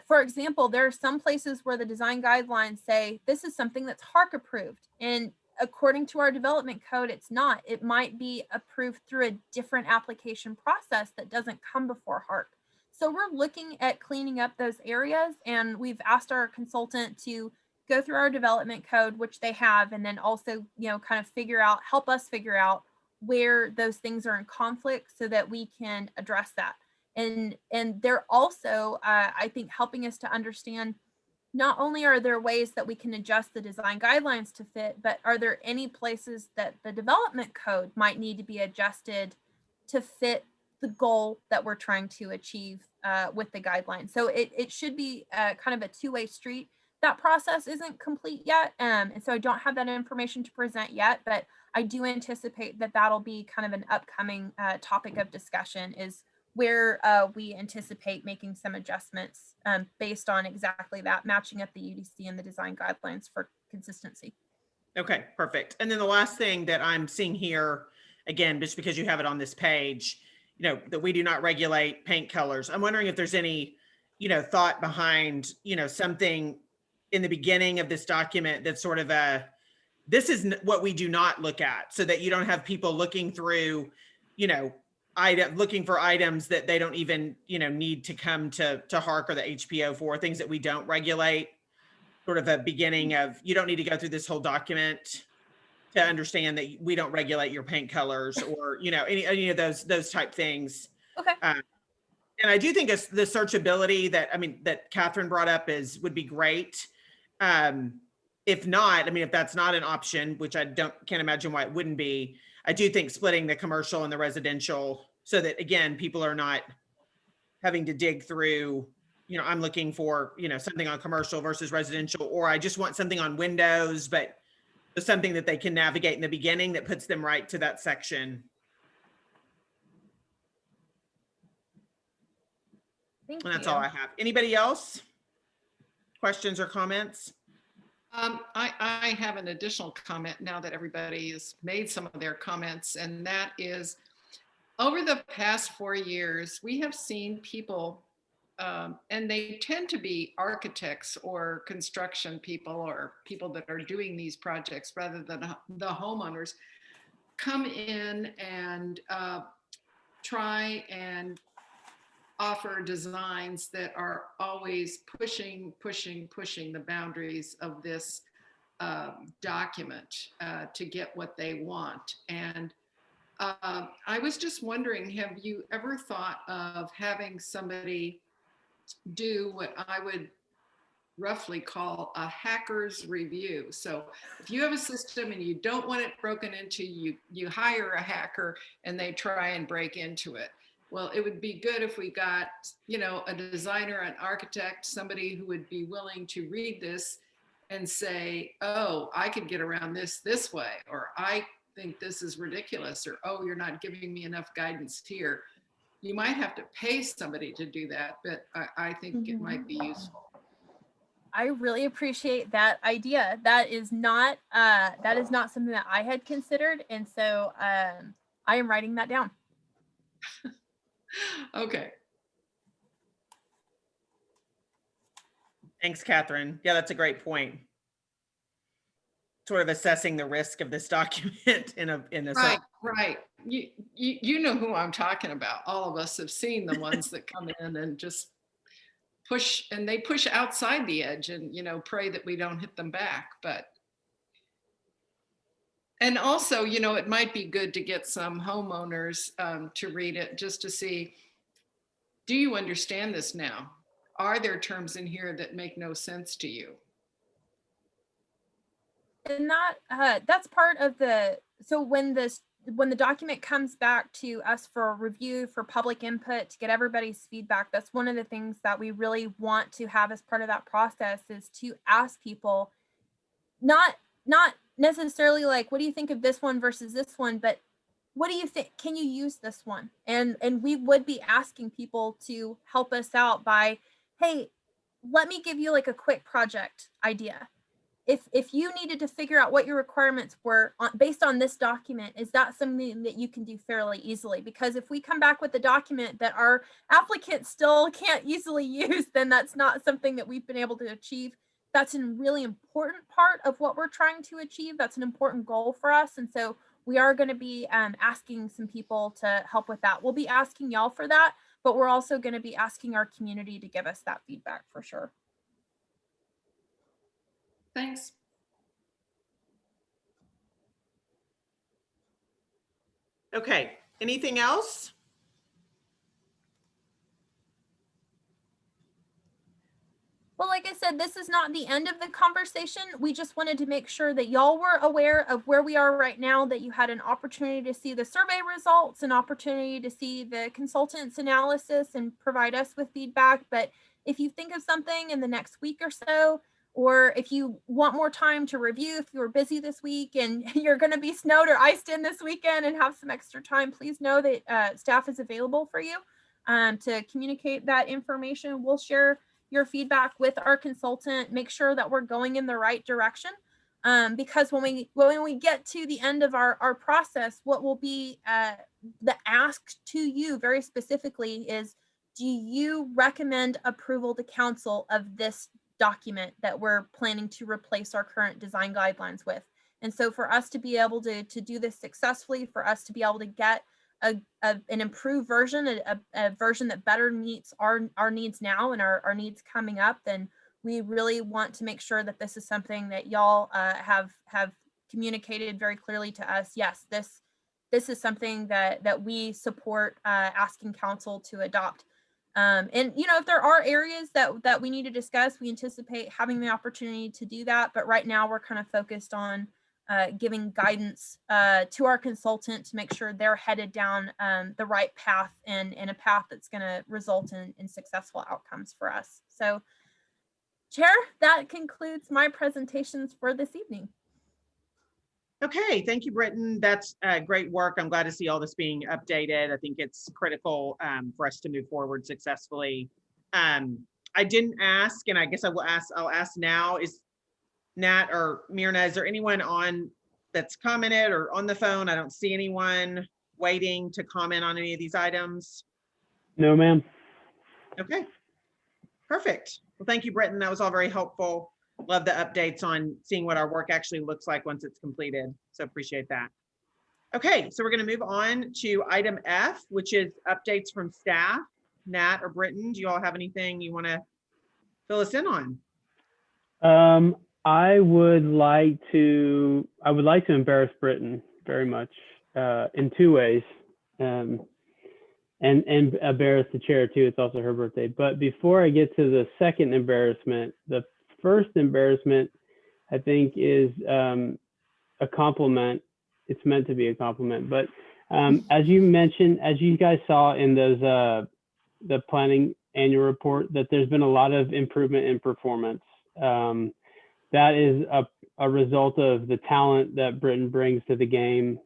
for example, there are some places where the design guidelines say this is something that's Harc approved, and according to our development code, it's not. It might be approved through a different application process that doesn't come before Harc. So we're looking at cleaning up those areas, and we've asked our consultant to go through our development code, which they have, and then also, kind of help us figure out where those things are in conflict so that we can address that. And they're also, I think, helping us to understand not only are there ways that we can adjust the design guidelines to fit, but are there any places that the development code might need to be adjusted to fit the goal that we're trying to achieve with the guidelines. So it should be kind of a two-way street. That process isn't complete yet, and so I don't have that information to present yet, but I do anticipate that that'll be kind of an upcoming topic of discussion, is where we anticipate making some adjustments based on exactly that, matching up the UDC and the design guidelines for consistency.
Okay, perfect. And then the last thing that I'm seeing here, again, just because you have it on this page, that we do not regulate paint colors. I'm wondering if there's any, thought behind, something in the beginning of this document that's sort of this is what we do not look at, so that you don't have people looking through, looking for items that they don't even, need to come to Harc or the HPO for, things that we don't regulate. Sort of a beginning of, you don't need to go through this whole document to understand that we don't regulate your paint colors, or, any of those type things.
Okay.
And I do think it's the searchability that Catherine brought up would be great. If not, if that's not an option, which I can't imagine why it wouldn't be, I do think splitting the commercial and the residential, so that, again, people are not having to dig through, I'm looking for, something on commercial versus residential, or I just want something on windows, but there's something that they can navigate in the beginning that puts them right to that section.
Thank
And that's
you.
all I have. Anybody else? Questions or comments?
I have an additional comment now that everybody has made some of their comments, and that is, over the past 4 years, we have seen people, and they tend to be architects or construction people or people that are doing these projects rather than the homeowners, come in and try and offer designs that are always pushing the boundaries of this document to get what they want. And I was just wondering, have you ever thought of having somebody do what I would roughly call a hacker's review? So if you have a system and you don't want it broken into, you hire a hacker and they try and break into it. Well, it would be good if we got, a designer, an architect, somebody who would be willing to read this and say, oh, I could get around this way, or I think this is ridiculous, or, oh, you're not giving me enough guidance here. You might have to pay somebody to do that, but I think it might be useful.
I really appreciate that idea. That is not something that I had considered, and so I am writing that down.
Okay.
Thanks, Catherine. Yeah, that's a great point. Sort of assessing the risk of this document in a
Right, right. You know who I'm talking about. All of us have seen the ones that come in and just push, and they push outside the edge and, you know, pray that we don't hit them back. But, and also, you know, it might be good to get some homeowners to read it just to see, do you understand this now? Are there terms in here that make no sense to you?
And that's part of the, so when the document comes back to us for review, for public input, to get everybody's feedback, that's one of the things that we really want to have as part of that process, is to ask people, not necessarily like, what do you think of this one versus this one, but what do you think, can you use this one? And we would be asking people to help us out by, hey, let me give you like a quick project idea. If you needed to figure out what your requirements were based on this document, is that something that you can do fairly easily? Because if we come back with a document that our applicants still can't easily use, then that's not something that we've been able to achieve. That's a really important part of what we're trying to achieve. That's an important goal for us. And so we are going to be asking some people to help with that. We'll be asking y'all for that, but we're also going to be asking our community to give us that feedback for sure.
Thanks.
Okay, anything else?
Well, like I said, this is not the end of the conversation. We just wanted to make sure that y'all were aware of where we are right now, that you had an opportunity to see the survey results, an opportunity to see the consultant's analysis and provide us with feedback. But if you think of something in the next week or so, or if you want more time to review, if you were busy this week and you're going to be snowed or iced in this weekend and have some extra time, please know that staff is available for you to communicate that information. We'll share your feedback with our consultant, make sure that we're going in the right direction. Because when we get to the end of our process, what will be the ask to you very specifically is, do you recommend approval to council of this document that we're planning to replace our current design guidelines with? And so for us to be able to do this successfully, for us to be able to get an improved version, a version that better meets our needs now and our needs coming up, then we really want to make sure that this is something that y'all have communicated very clearly to us. Yes, this is something that we support asking council to adopt. And you know, if there are areas that we need to discuss, we anticipate having the opportunity to do that. But right now we're kind of focused on giving guidance to our consultant to make sure they're headed down the right path and a path that's going to result in successful outcomes for us. So, Chair, that concludes my presentations for this evening.
Okay, thank you, Britton. That's great work. I'm glad to see all this being updated. I think it's critical for us to move forward successfully. I didn't ask, and I guess I'll ask now, is Nat or Myrna, is there anyone on that's commented or on the phone? I don't see anyone waiting to comment on any of these items.
No, ma'am.
Okay, perfect. Well, thank you, Britton. That was all very helpful. Love the updates on seeing what our work actually looks like once it's completed. So appreciate that. Okay, so we're going to move on to item F, which is updates from staff. Nat or Britton, do you all have anything you want to fill us in on?
I would like to embarrass Britton very much in two ways, and embarrass the chair too. It's also her birthday. But before I get to the second embarrassment, the first embarrassment I think is a compliment. It's meant to be a compliment. But as you mentioned, as you guys saw in those the planning annual report, that there's been a lot of improvement in performance. That is a result of the talent that Britton brings to the game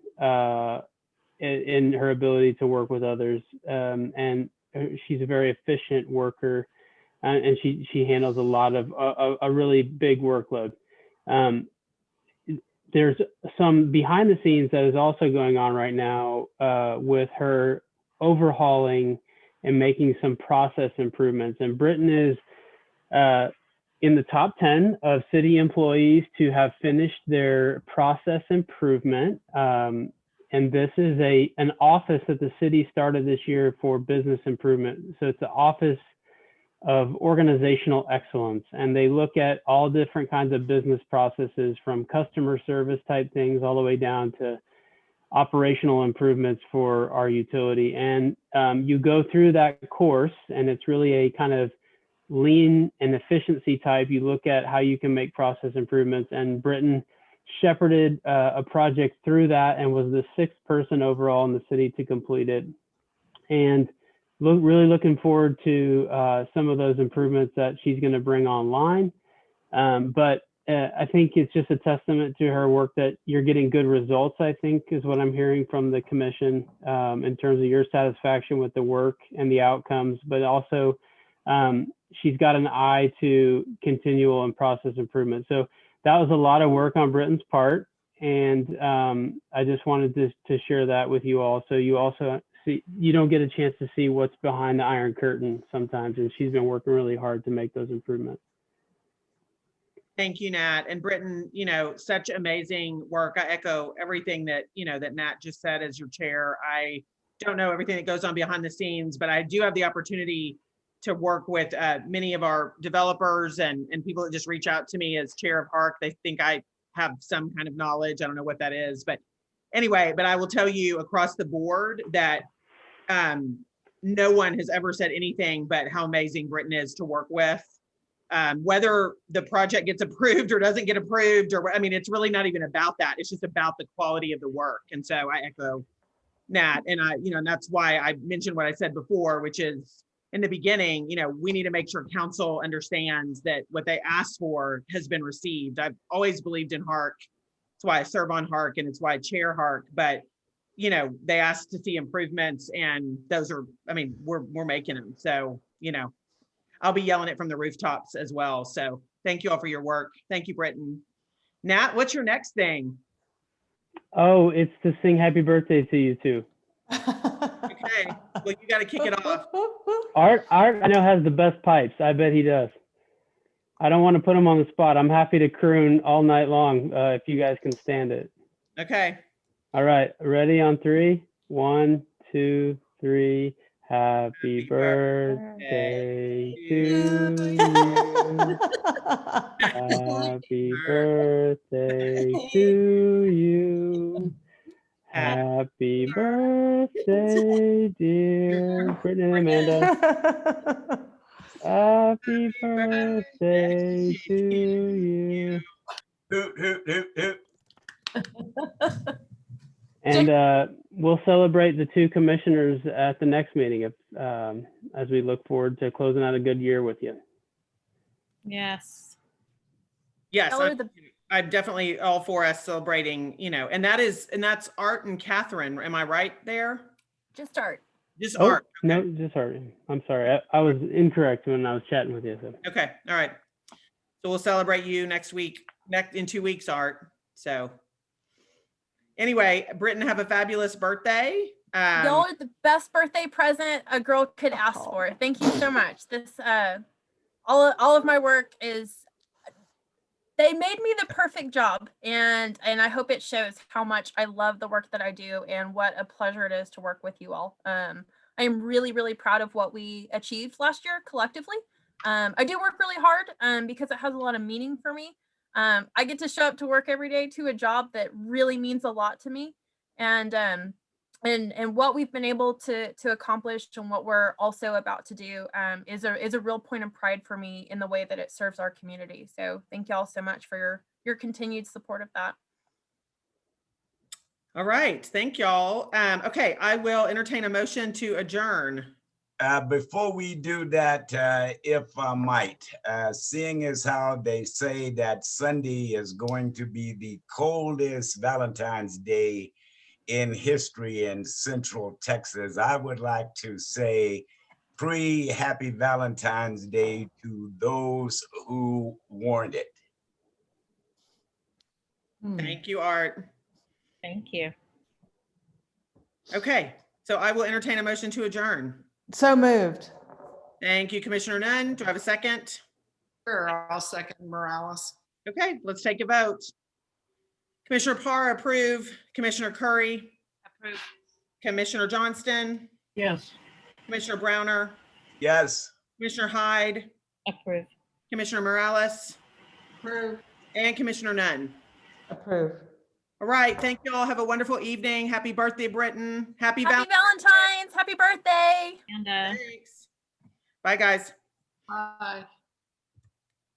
in her ability to work with others. And she's a very efficient worker. and she handles a lot of a really big workload. There's some behind the scenes that is also going on right now with her overhauling and making some process improvements. And Britton is in the top 10 of city employees to have finished their process improvement. And this is an office that the city started this year for business improvement. So it's the Office of Organizational Excellence. And they look at all different kinds of business processes, from customer service type things all the way down to operational improvements for our utility. And you go through that course, and it's really a kind of lean and efficiency type. You look at how you can make process improvements, and Britton shepherded a project through that and was the 6th person overall in the city to complete it. And really looking forward to some of those improvements that she's going to bring online. But I think it's just a testament to her work that you're getting good results, I think, is what I'm hearing from the commission in terms of your satisfaction with the work and the outcomes, but also she's got an eye to continual and process improvement. So that was a lot of work on Britton's part. And I just wanted to share that with you all. So you also see, you don't get a chance to see what's behind the Iron Curtain sometimes. And she's been working really hard to make those improvements.
Thank you, Nat. And Britton, such amazing work. I echo everything that, that Nat just said as your chair. I don't know everything that goes on behind the scenes, but I do have the opportunity to work with many of our developers and people that just reach out to me as chair of Harc. They think I have some kind of knowledge. I don't know what that is, but anyway, but I will tell you across the board that no one has ever said anything but how amazing Britton is to work with. Whether the project gets approved or doesn't get approved, or it's really not even about that. It's just about the quality of the work. And so I echo Nat, and and that's why I mentioned what I said before, which is in the beginning, we need to make sure council understands that what they asked for has been received. I've always believed in Harc. That's why I serve on Harc, and it's why I chair Harc. But they asked to see improvements, and those are, we're making them. So I'll be yelling it from the rooftops as well. So thank you all for your work. Thank you, Britton. Nat, what's your next thing?
Oh, it's to sing happy birthday to you too.
Okay, well, you got to kick it off.
Art, I know, has the best pipes. I bet he does. I don't want to put him on the spot. I'm happy to croon all night long if you guys can stand it.
Okay.
All right, ready on 3? 1, 2, 3. Happy birthday to you. Happy birthday to you. Happy birthday, dear Brittany and Amanda. Happy birthday to you.
Hoot, hoot, hoot, hoot.
And we'll celebrate the 2 commissioners at the next meeting as we look forward to closing out a good year with you.
Yes.
Yes, I'm definitely all for us celebrating, and that's Art and Catherine. Am I right there?
Just Art.
Just
Oh,
Art. Okay.
no, just Art. I'm sorry. I was incorrect when I was chatting with you. So.
Okay. All right. So we'll celebrate you next week, in 2 weeks, Art. So anyway, Britton, have a fabulous birthday.
Y'all are the best birthday present a girl could ask for. Thank you so much. This all of my work is, they made me the perfect job, and I hope it shows how much I love the work that I do and what a pleasure it is to work with you all. I am really, really proud of what we achieved last year collectively. I do work really hard because it has a lot of meaning for me. I get to show up to work every day to a job that really means a lot to me. And what we've been able to accomplish and what we're also about to do is a real point of pride for me in the way that it serves our community. So thank you all so much for your continued support of that.
All right, thank y'all. Okay, I will entertain a motion to adjourn.
Before we do that, if I might, seeing as how they say that Sunday is going to be the coldest Valentine's Day in history in Central Texas, I would like to say pre-Happy Valentine's Day to those who warned it.
Thank you, Art.
Thank you.
Okay, so I will entertain a motion to adjourn.
So moved.
Thank you, Commissioner Nunn. Do I have a second?
Sure, I'll second Morales.
Okay, let's take a vote. Commissioner Parr, approve. Commissioner Curry,
Approved.
Commissioner Johnston,
Yes.
Commissioner Browner,
Yes.
Commissioner Hyde,
Approved.
Commissioner Morales,
Approve.
and Commissioner Nunn.
Approve.
All right, thank you all. Have a wonderful evening. Happy birthday, Britton. Happy
Happy
Valentine's.
Valentine's. Happy birthday.
And
Thanks. Bye, guys.
Bye.